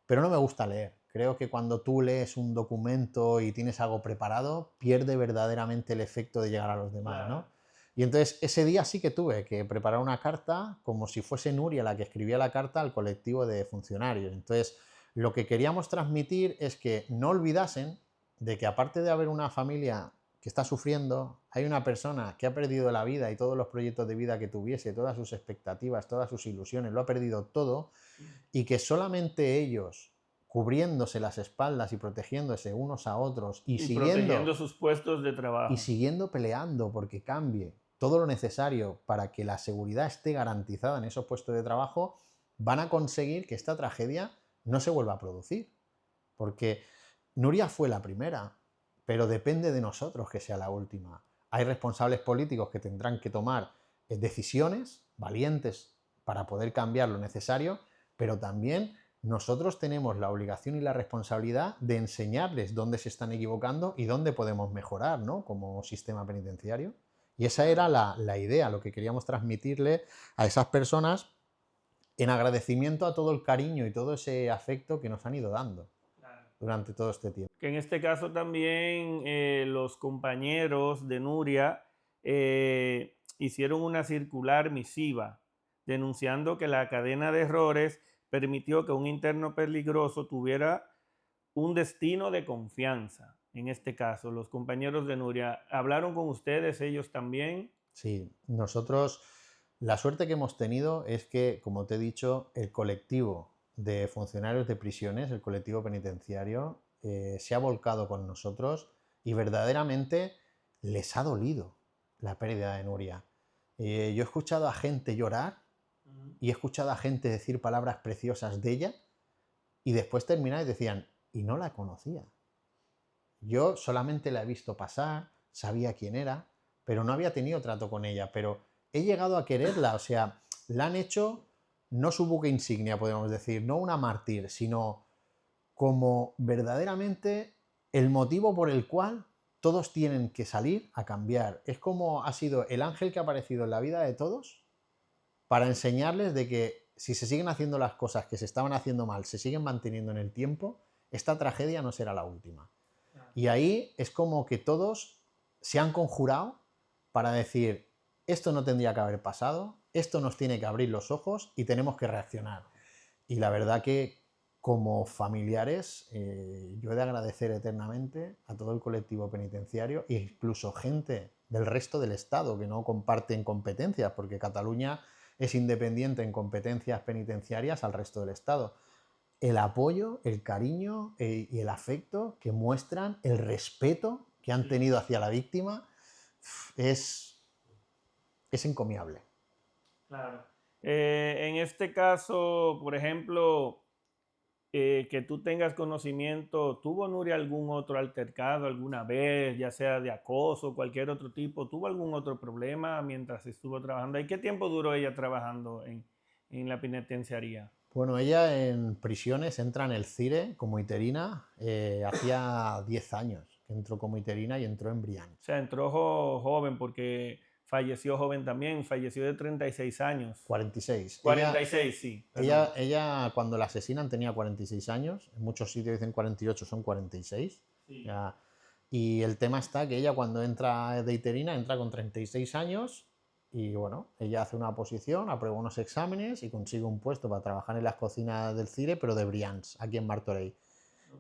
Pero no me gusta leer. Creo que cuando tú lees un documento y tienes algo preparado, pierde verdaderamente el efecto de llegar a los demás, ¿no? Claro. Y entonces ese día sí que tuve que preparar una carta como si fuese Nuria la que escribía la carta al colectivo de funcionarios. Entonces, lo que queríamos transmitir es que no olvidasen de que aparte de haber una familia que está sufriendo, hay una persona que ha perdido la vida y todos los proyectos de vida que tuviese, todas sus expectativas, todas sus ilusiones, lo ha perdido todo, y que solamente ellos, cubriéndose las espaldas y protegiéndose unos a otros Y protegiendo sus puestos de y trabajo. siguiendo peleando porque cambie todo lo necesario para que la seguridad esté garantizada en esos puestos de trabajo, van a conseguir que esta tragedia no se vuelva a producir. Porque Nuria fue la primera, pero depende de nosotros que sea la última. Hay responsables políticos que tendrán que tomar decisiones valientes para poder cambiar lo necesario, pero también nosotros tenemos la obligación y la responsabilidad de enseñarles dónde se están equivocando y dónde podemos mejorar, ¿no? Como sistema penitenciario. Y esa era la idea, lo que queríamos transmitirle a esas personas en agradecimiento a todo el cariño y todo ese afecto que nos han ido dando durante todo este tiempo. Que en este caso también los compañeros de Nuria hicieron una circular misiva denunciando que la cadena de errores permitió que un interno peligroso tuviera un destino de confianza. En este caso, los compañeros de Nuria, ¿hablaron con ustedes ellos también? Sí, nosotros la suerte que hemos tenido es que, como te he dicho, el colectivo de funcionarios de prisiones, el colectivo penitenciario, se ha volcado con nosotros y verdaderamente les ha dolido la pérdida de Nuria. Yo he escuchado a gente llorar y he escuchado a gente decir palabras preciosas de ella y después terminar y decían, y no la conocía. Yo solamente la he visto pasar, sabía quién era, pero no había tenido trato con ella, pero he llegado a quererla, o sea, la han hecho no su buque insignia, podemos decir, no una mártir, sino como verdaderamente el motivo por el cual todos tienen que salir a cambiar. Es como ha sido el ángel que ha aparecido en la vida de todos para enseñarles de que si se siguen haciendo las cosas que se estaban haciendo mal, se siguen manteniendo en el tiempo, esta tragedia no será la última. Y ahí es como que todos se han conjurado para decir, esto no tendría que haber pasado, esto nos tiene que abrir los ojos y tenemos que reaccionar. Y la verdad que como familiares yo he de agradecer eternamente a todo el colectivo penitenciario e incluso gente del resto del Estado que no comparten competencias, porque Cataluña es independiente en competencias penitenciarias al resto del Estado. El apoyo, el cariño y el afecto que muestran, el respeto que han tenido hacia la víctima, es encomiable. Claro. En este caso, por ejemplo, que tú tengas conocimiento, ¿tuvo Nuria algún otro altercado alguna vez, ya sea de acoso, cualquier otro tipo? ¿Tuvo algún otro problema mientras estuvo trabajando? ¿Y qué tiempo duró ella trabajando en la penitenciaría? Bueno, ella en prisiones entra en el CIRE como interina, hacía 10 años que entró como interina y entró en Brians. O sea, entró joven porque falleció joven también, falleció de 36 años. 46. 46, sí, perdón. Ella cuando la asesinan tenía 46 años, en muchos sitios dicen 48, son 46. Sí. Ya. Y el tema está que ella cuando entra de interina entra con 36 años y bueno, ella hace una oposición, aprueba unos exámenes y consigue un puesto para trabajar en las cocinas del CIRE, pero de Brians, aquí en Martorell.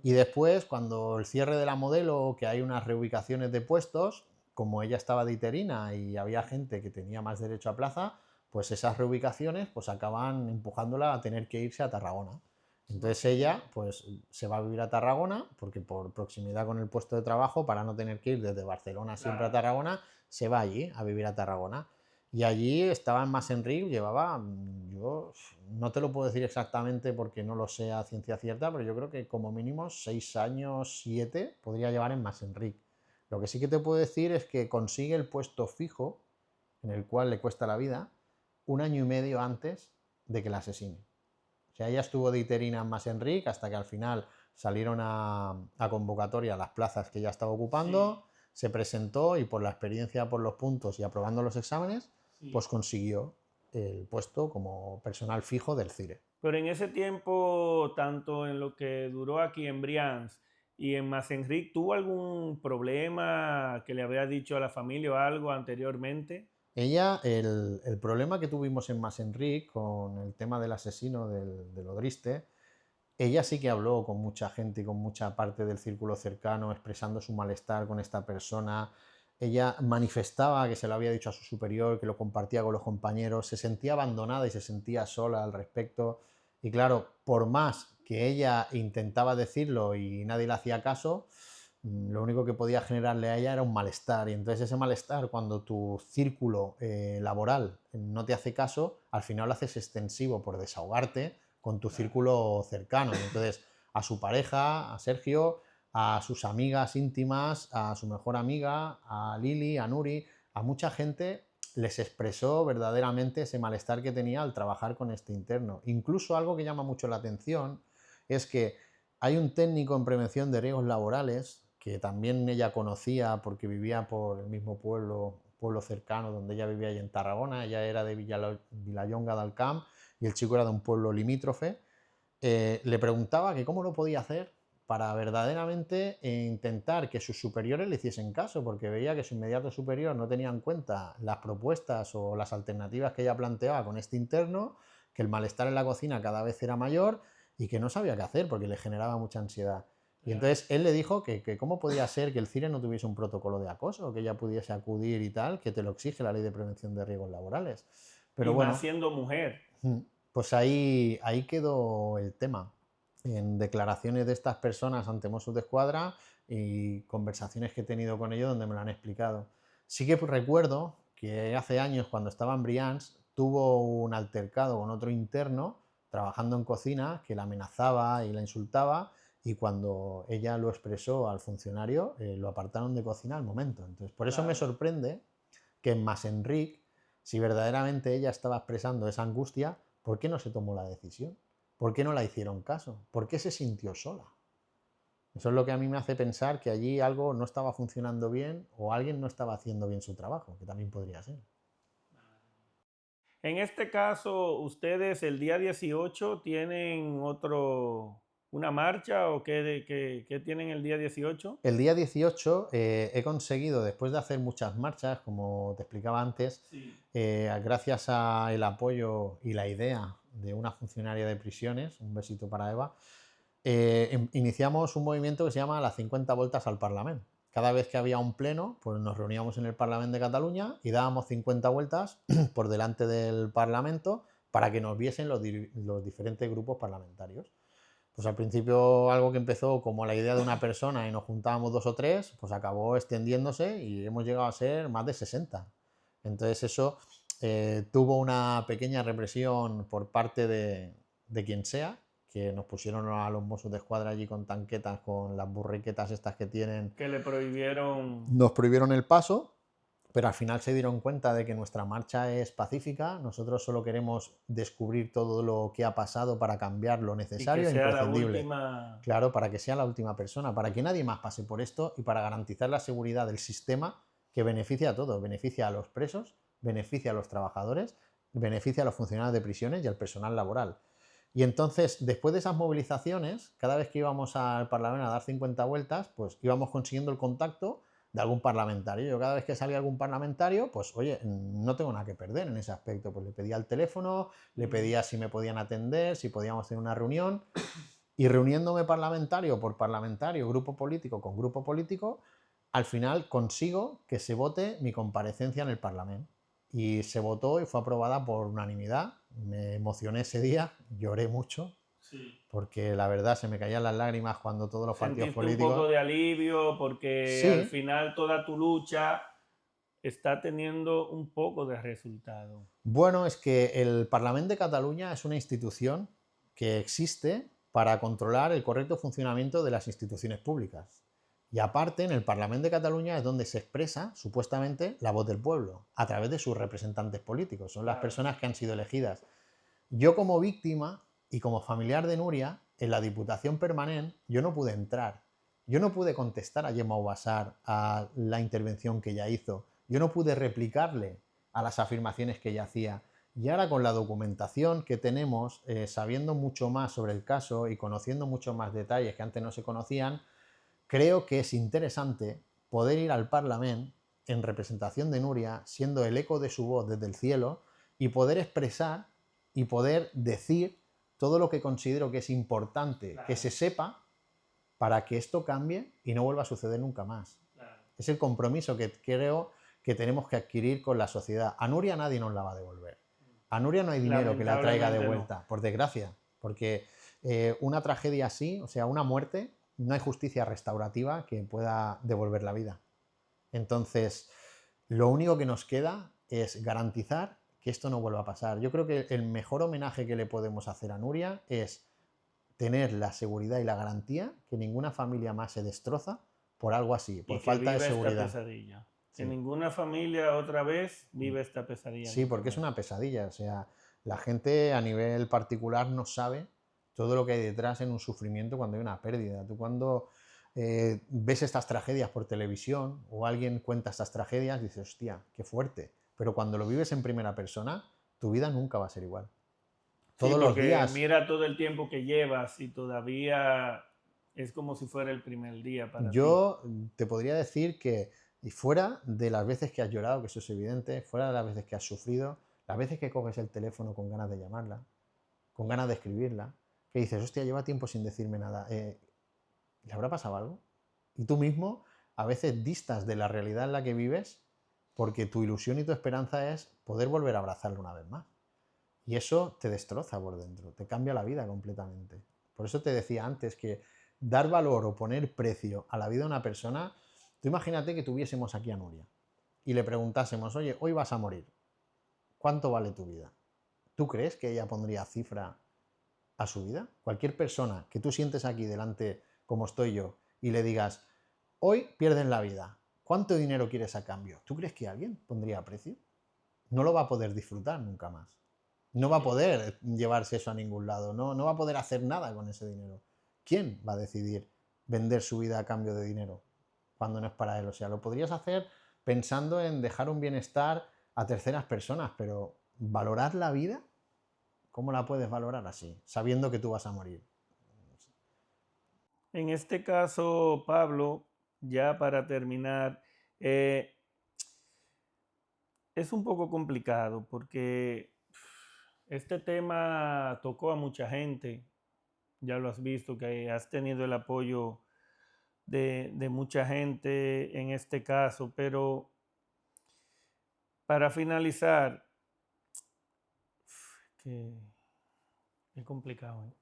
Y después, cuando el cierre de la modelo, que hay unas reubicaciones de puestos, como ella estaba de interina y había gente que tenía más derecho a plaza, pues esas reubicaciones pues acaban empujándola a tener que irse a Tarragona. Entonces ella pues se va a vivir a Tarragona porque por proximidad con el puesto de trabajo, para no tener que ir desde Barcelona siempre a Tarragona, se va allí a vivir a Tarragona. Y allí estaba en Mas-Enric, llevaba, yo no te lo puedo decir exactamente porque no lo sé a ciencia cierta, pero yo creo que como mínimo 6 años, 7 podría llevar en Mas-Enric. Lo que sí que te puedo decir es que consigue el puesto fijo, en el cual le cuesta la vida, 1 año y medio antes de que la asesine. O sea, ella estuvo de interina en Mas Enric hasta que al final salieron a convocatoria a las plazas que ella estaba ocupando, se presentó y por la experiencia, por los puntos y aprobando los exámenes, pues consiguió el puesto como personal fijo del CIRE. Pero en ese tiempo, tanto en lo que duró aquí en Brians y en Mas Enric, ¿tuvo algún problema que le había dicho a la familia o algo anteriormente? Ella, el problema que tuvimos en Mas Enric con el tema del asesino del Odriste, ella sí que habló con mucha gente y con mucha parte del círculo cercano expresando su malestar con esta persona. Ella manifestaba que se lo había dicho a su superior, que lo compartía con los compañeros, se sentía abandonada y se sentía sola al respecto. Y claro, por más que ella intentaba decirlo y nadie le hacía caso, lo único que podía generarle a ella era un malestar. Y entonces ese malestar, cuando tu círculo laboral no te hace caso, al final lo haces extensivo por desahogarte con tu círculo cercano. Y entonces a su pareja, a Sergio, a sus amigas íntimas, a su mejor amiga, a Lili, a Nuri, a mucha gente les expresó verdaderamente ese malestar que tenía al trabajar con este interno. Incluso algo que llama mucho la atención es que hay un técnico en prevención de riesgos laborales que también ella conocía porque vivía por el mismo pueblo cercano donde ella vivía allí en Tarragona. Ella era de Vilallonga del Camp y el chico era de un pueblo limítrofe. Le preguntaba que cómo lo podía hacer para verdaderamente intentar que sus superiores le hiciesen caso, porque veía que su inmediato superior no tenía en cuenta las propuestas o las alternativas que ella planteaba con este interno, que el malestar en la cocina cada vez era mayor y que no sabía qué hacer porque le generaba mucha ansiedad. Y entonces él le dijo que cómo podía ser que el CIRE no tuviese un protocolo de acoso, que ella pudiese acudir y tal, que te lo exige la Ley de Prevención de Riesgos Laborales. Pero y bueno, más siendo mujer. Pues ahí quedó el tema. En declaraciones de estas personas ante Mossos d'Esquadra y conversaciones que he tenido con ellos donde me lo han explicado. Sí que recuerdo que hace años, cuando estaba en Brians, tuvo un altercado con otro interno trabajando en cocina que la amenazaba y la insultaba, y cuando ella lo expresó al funcionario, lo apartaron de cocina al momento. Entonces, por eso me sorprende que en Mas Enric, si verdaderamente ella estaba expresando esa angustia, ¿por qué no se tomó la decisión? ¿Por qué no la hicieron caso? ¿Por qué se sintió sola? Eso es lo que a mí me hace pensar que allí algo no estaba funcionando bien o alguien no estaba haciendo bien su trabajo, que también podría ser. En este caso, ¿ustedes el día 18 tienen una marcha o qué tienen el día 18? El día 18 he conseguido, después de hacer muchas marchas, como te explicaba antes, gracias al apoyo y la idea de una funcionaria de prisiones, un besito para Eva, iniciamos un movimiento que se llama las 50 vueltas al Parlamento. Cada vez que había un pleno, pues nos reuníamos en el Parlamento de Cataluña y dábamos 50 vueltas por delante del Parlamento para que nos viesen los diferentes grupos parlamentarios. Pues al principio algo que empezó como la idea de una persona y nos juntábamos 2 o 3, pues acabó extendiéndose y hemos llegado a ser más de 60. Entonces eso tuvo una pequeña represión por parte de quien sea, que nos pusieron a los Mossos d'Esquadra allí con tanquetas, con las burriquetas estas que tienen. Que le prohibieron. Nos prohibieron el paso, pero al final se dieron cuenta de que nuestra marcha es pacífica, nosotros solo queremos descubrir todo lo que ha pasado para cambiar lo necesario e imprescindible. Claro, para que sea la última persona, para que nadie más pase por esto y para garantizar la seguridad del sistema que beneficia a todos, beneficia a los presos, beneficia a los trabajadores, beneficia a los funcionarios de prisiones y al personal laboral. Y entonces, después de esas movilizaciones, cada vez que íbamos al Parlamento a dar 50 vueltas, pues íbamos consiguiendo el contacto de algún parlamentario. Yo cada vez que salía algún parlamentario, pues oye, no tengo nada que perder en ese aspecto. Pues le pedía el teléfono, le pedía si me podían atender, si podíamos hacer una reunión. Y reuniéndome parlamentario por parlamentario, grupo político con grupo político, al final consigo que se vote mi comparecencia en el Parlamento. Y se votó y fue aprobada por unanimidad. Me emocioné ese día, lloré mucho, porque la verdad se me caían las lágrimas cuando todos los partidos políticos... un poco de alivio porque sí, al final toda tu lucha está teniendo un poco de resultado. Bueno, es que el Parlamento de Cataluña es una institución que existe para controlar el correcto funcionamiento de las instituciones públicas. Y aparte, en el Parlamento de Cataluña es donde se expresa, supuestamente, la voz del pueblo, a través de sus representantes políticos. Son las personas que han sido elegidas. Yo como víctima y como familiar de Nuria, en la Diputación Permanente, yo no pude entrar. Yo no pude contestar a Gemma Ubasar a la intervención que ella hizo. Yo no pude replicarle a las afirmaciones que ella hacía. Y ahora con la documentación que tenemos, sabiendo mucho más sobre el caso y conociendo muchos más detalles que antes no se conocían, creo que es interesante poder ir al Parlamento en representación de Nuria, siendo el eco de su voz desde el cielo, y poder expresar y poder decir todo lo que considero que es importante claro. Que se sepa para que esto cambie y no vuelva a suceder nunca más. Claro. Es el compromiso que creo que tenemos que adquirir con la sociedad. A Nuria nadie nos la va a devolver. A Nuria no hay dinero que la traiga de vuelta, no. Por desgracia, porque una tragedia así, o sea, una muerte, no hay justicia restaurativa que pueda devolver la vida. Entonces, lo único que nos queda es garantizar que esto no vuelva a pasar. Yo creo que el mejor homenaje que le podemos hacer a Nuria es tener la seguridad y la garantía que ninguna familia más se destroza por algo así, por falta de seguridad. Esta pesadilla. Sí. Que ninguna familia otra vez vive esta pesadilla. Sí, porque es una pesadilla. O sea, la gente a nivel particular no sabe todo lo que hay detrás en un sufrimiento cuando hay una pérdida. Tú cuando ves estas tragedias por televisión o alguien cuenta estas tragedias, dices, hostia, qué fuerte. Pero cuando lo vives en primera persona, tu vida nunca va a ser igual. Todos los días. Mira todo el tiempo que llevas y todavía es como si fuera el primer día para ti. Yo te podría decir que, y fuera de las veces que has llorado, que eso es evidente, fuera de las veces que has sufrido, las veces que coges el teléfono con ganas de llamarla, con ganas de escribirla, que dices, hostia, lleva tiempo sin decirme nada, ¿le habrá pasado algo? Y tú mismo a veces distas de la realidad en la que vives porque tu ilusión y tu esperanza es poder volver a abrazarla una vez más. Y eso te destroza por dentro, te cambia la vida completamente. Por eso te decía antes que dar valor o poner precio a la vida de una persona, tú imagínate que tuviésemos aquí a Nuria y le preguntásemos, oye, hoy vas a morir, ¿cuánto vale tu vida? ¿Tú crees que ella pondría cifra a su vida? Cualquier persona que tú sientes aquí delante, como estoy yo, y le digas, hoy pierden la vida, ¿cuánto dinero quieres a cambio? ¿Tú crees que alguien pondría precio? No lo va a poder disfrutar nunca más. No va a poder llevarse eso a ningún lado, no va a poder hacer nada con ese dinero. ¿Quién va a decidir vender su vida a cambio de dinero cuando no es para él? O sea, lo podrías hacer pensando en dejar un bienestar a terceras personas, pero valorar la vida, ¿cómo la puedes valorar así, sabiendo que tú vas a morir? En este caso, Pablo, ya para terminar, es un poco complicado porque este tema tocó a mucha gente, ya lo has visto, que has tenido el apoyo de mucha gente en este caso, pero para finalizar, qué complicado, ¿eh?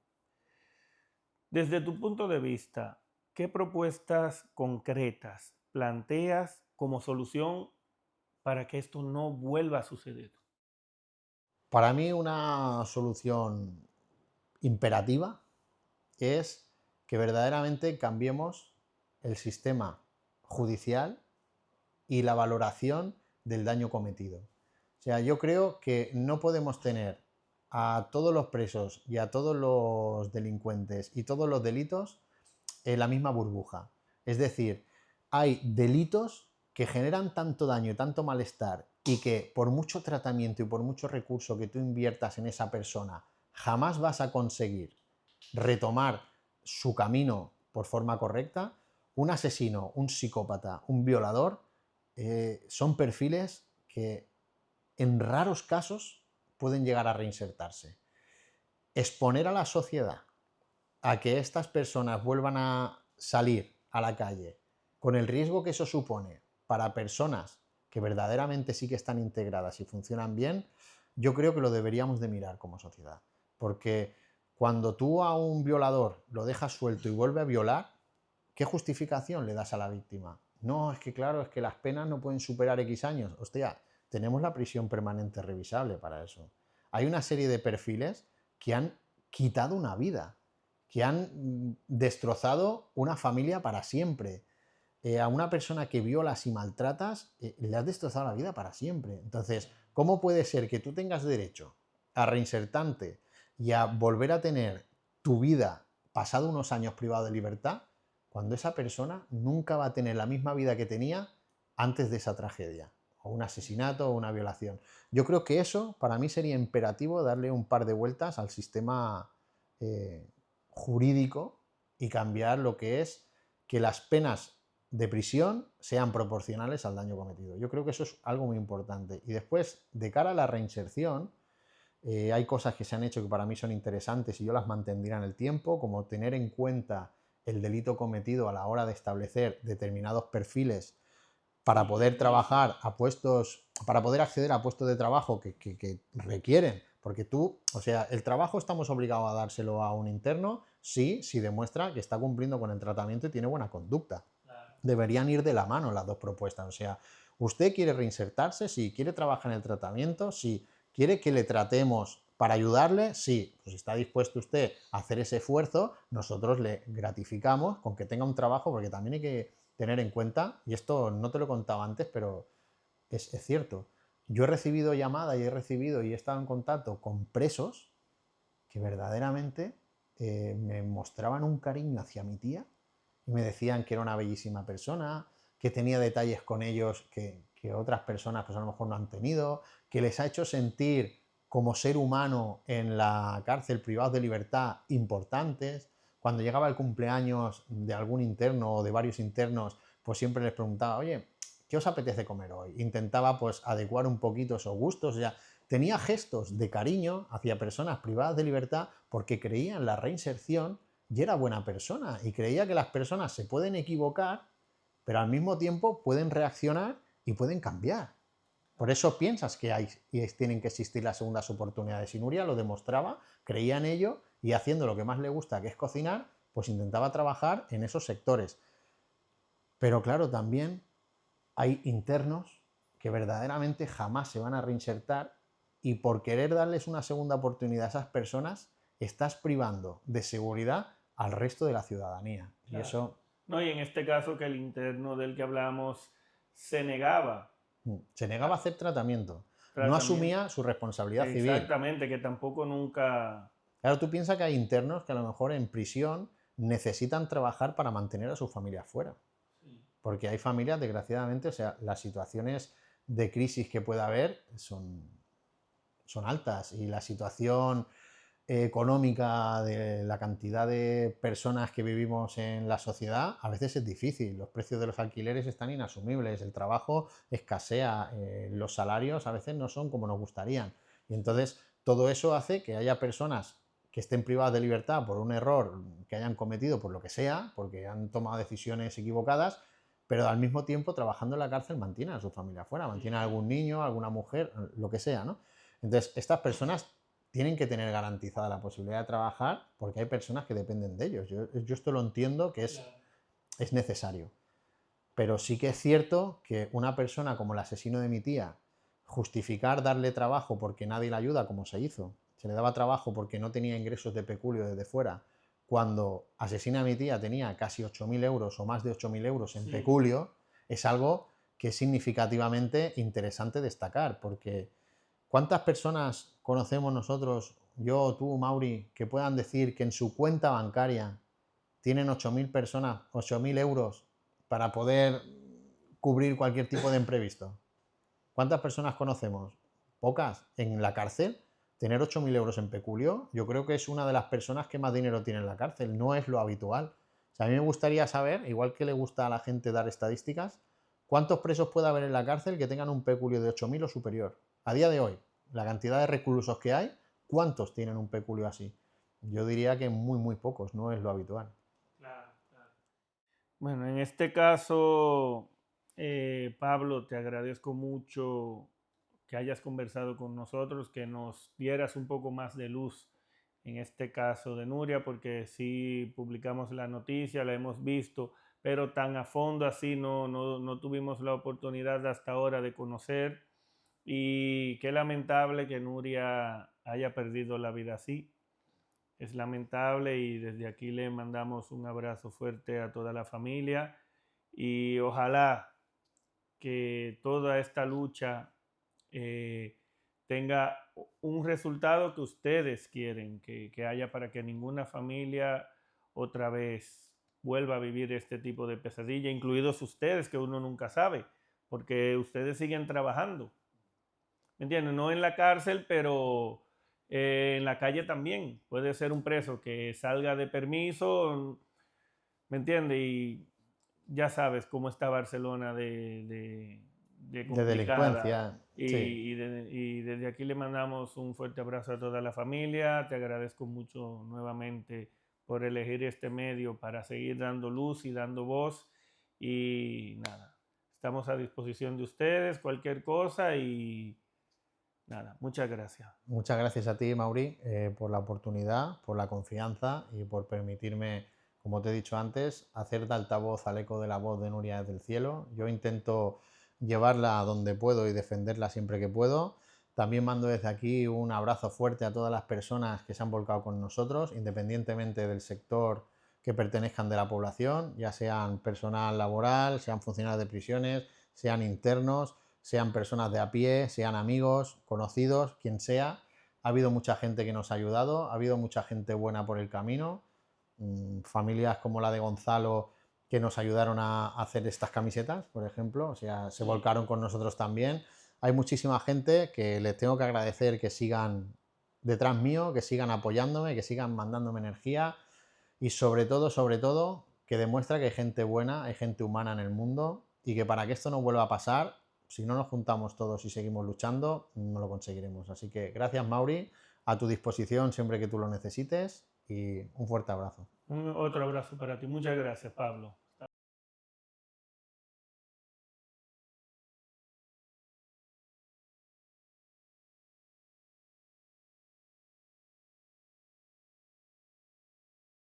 Desde tu punto de vista, ¿qué propuestas concretas planteas como solución para que esto no vuelva a suceder? Para mí una solución imperativa es que verdaderamente cambiemos el sistema judicial y la valoración del daño cometido. O sea, yo creo que no podemos tener a todos los presos y a todos los delincuentes y todos los delitos en la misma burbuja. Es decir, hay delitos que generan tanto daño y tanto malestar y que por mucho tratamiento y por mucho recurso que tú inviertas en esa persona, jamás vas a conseguir retomar su camino por forma correcta. Un asesino, un psicópata, un violador, son perfiles que en raros casos pueden llegar a reinsertarse. Exponer a la sociedad a que estas personas vuelvan a salir a la calle con el riesgo que eso supone para personas que verdaderamente sí que están integradas y funcionan bien, yo creo que lo deberíamos de mirar como sociedad. Porque cuando tú a un violador lo dejas suelto y vuelve a violar, ¿qué justificación le das a la víctima? No, es que claro, es que las penas no pueden superar X años. Hostia, tenemos la prisión permanente revisable para eso. Hay una serie de perfiles que han quitado una vida, que han destrozado una familia para siempre. a una persona que violas y maltratas, le has destrozado la vida para siempre. Entonces, ¿cómo puede ser que tú tengas derecho a reinsertarte y a volver a tener tu vida pasado unos años privado de libertad cuando esa persona nunca va a tener la misma vida que tenía antes de esa tragedia? O un asesinato o una violación. Yo creo que eso para mí sería imperativo darle un par de vueltas al sistema jurídico y cambiar lo que es que las penas de prisión sean proporcionales al daño cometido. Yo creo que eso es algo muy importante. Y después, de cara a la reinserción, hay cosas que se han hecho que para mí son interesantes y yo las mantendría en el tiempo, como tener en cuenta el delito cometido a la hora de establecer determinados perfiles para poder trabajar a puestos, para poder acceder a puestos de trabajo que requieren. Porque tú, o sea, el trabajo estamos obligados a dárselo a un interno si demuestra que está cumpliendo con el tratamiento y tiene buena conducta. Deberían ir de la mano las dos propuestas. O sea, usted quiere reinsertarse, sí, quiere trabajar en el tratamiento, sí, quiere que le tratemos para ayudarle, sí, pues está dispuesto usted a hacer ese esfuerzo, nosotros le gratificamos con que tenga un trabajo, porque también hay que tener en cuenta, y esto no te lo he contado antes, pero es cierto, yo he recibido llamadas y he estado en contacto con presos que verdaderamente me mostraban un cariño hacia mi tía y me decían que era una bellísima persona, que tenía detalles con ellos que otras personas pues a lo mejor no han tenido, que les ha hecho sentir como ser humano en la cárcel privados de libertad importantes. Cuando llegaba el cumpleaños de algún interno o de varios internos, pues siempre les preguntaba, oye, ¿qué os apetece comer hoy? Intentaba pues adecuar un poquito esos gustos, ya tenía gestos de cariño hacia personas privadas de libertad porque creía en la reinserción y era buena persona y creía que las personas se pueden equivocar, pero al mismo tiempo pueden reaccionar y pueden cambiar. Por eso piensas que hay y tienen que existir las segundas oportunidades. Y Nuria lo demostraba, creía en ello y haciendo lo que más le gusta, que es cocinar, pues intentaba trabajar en esos sectores. Pero claro, también hay internos que verdaderamente jamás se van a reinsertar y por querer darles una segunda oportunidad a esas personas, estás privando de seguridad al resto de la ciudadanía. Claro. Y eso... No, y en este caso que el interno del que hablamos se negaba. Se negaba a hacer tratamiento. No Tratamiento. asumía su responsabilidad civil. Exactamente, que tampoco nunca... Claro, tú piensas que hay internos que a lo mejor en prisión necesitan trabajar para mantener a sus familias fuera. Sí. Porque hay familias, desgraciadamente, o sea, las situaciones de crisis que pueda haber son altas y la situación económica de la cantidad de personas que vivimos en la sociedad a veces es difícil, los precios de los alquileres están inasumibles, el trabajo escasea, los salarios a veces no son como nos gustarían y entonces todo eso hace que haya personas que estén privadas de libertad por un error que hayan cometido por lo que sea, porque han tomado decisiones equivocadas, pero al mismo tiempo trabajando en la cárcel mantienen a su familia fuera, mantienen a algún niño, a alguna mujer, lo que sea, ¿no? Entonces, estas personas tienen que tener garantizada la posibilidad de trabajar porque hay personas que dependen de ellos. Yo esto lo entiendo que es necesario. Pero sí que es cierto que una persona como el asesino de mi tía, justificar darle trabajo porque nadie le ayuda, como se hizo, se le daba trabajo porque no tenía ingresos de peculio desde fuera, cuando asesina a mi tía tenía casi 8.000 euros o más de 8.000 euros en peculio, es algo que es significativamente interesante destacar, porque ¿cuántas personas conocemos nosotros, yo, tú, Mauri, que puedan decir que en su cuenta bancaria tienen 8.000 personas, 8.000 euros para poder cubrir cualquier tipo de imprevisto? ¿Cuántas personas conocemos? Pocas. En la cárcel, tener 8.000 euros en peculio, yo creo que es una de las personas que más dinero tiene en la cárcel, no es lo habitual. O sea, a mí me gustaría saber, igual que le gusta a la gente dar estadísticas, ¿cuántos presos puede haber en la cárcel que tengan un peculio de 8.000 o superior? A día de hoy, la cantidad de reclusos que hay, ¿cuántos tienen un peculio así? Yo diría que muy, muy pocos, no es lo habitual. Claro, claro. Bueno, en este caso, Pablo, te agradezco mucho que hayas conversado con nosotros, que nos dieras un poco más de luz en este caso de Nuria, porque sí publicamos la noticia, la hemos visto, pero tan a fondo así no tuvimos la oportunidad hasta ahora de conocer. Y qué lamentable que Nuria haya perdido la vida así. Es lamentable y desde aquí le mandamos un abrazo fuerte a toda la familia y ojalá que toda esta lucha tenga un resultado que ustedes quieren que haya, para que ninguna familia otra vez vuelva a vivir este tipo de pesadilla, incluidos ustedes, que uno nunca sabe, porque ustedes siguen trabajando, ¿me entiendes? No en la cárcel, pero en la calle también. Puede ser un preso que salga de permiso, ¿me entiendes? Y ya sabes cómo está Barcelona de De complicada. delincuencia, sí. Y desde aquí le mandamos un fuerte abrazo a toda la familia. Te agradezco mucho nuevamente por elegir este medio para seguir dando luz y dando voz. Y nada, estamos a disposición de ustedes, cualquier cosa y nada, muchas gracias. Muchas gracias a ti, Mauri, por la oportunidad, por la confianza y por permitirme, como te he dicho antes, hacer de altavoz al eco de la voz de Nuria desde el cielo. Yo intento llevarla a donde puedo y defenderla siempre que puedo. También mando desde aquí un abrazo fuerte a todas las personas que se han volcado con nosotros, independientemente del sector que pertenezcan de la población, ya sean personal laboral, sean funcionarios de prisiones, sean internos, sean personas de a pie, sean amigos, conocidos, quien sea. Ha habido mucha gente que nos ha ayudado, ha habido mucha gente buena por el camino, familias como la de Gonzalo que nos ayudaron a hacer estas camisetas, por ejemplo, o sea, se volcaron con nosotros también. Hay muchísima gente que les tengo que agradecer que sigan detrás mío, que sigan apoyándome, que sigan mandándome energía y sobre todo, que demuestra que hay gente buena, hay gente humana en el mundo y que para que esto no vuelva a pasar, si no nos juntamos todos y seguimos luchando, no lo conseguiremos. Así que gracias, Mauri, a tu disposición siempre que tú lo necesites y un fuerte abrazo. Otro abrazo para ti. Muchas gracias, Pablo.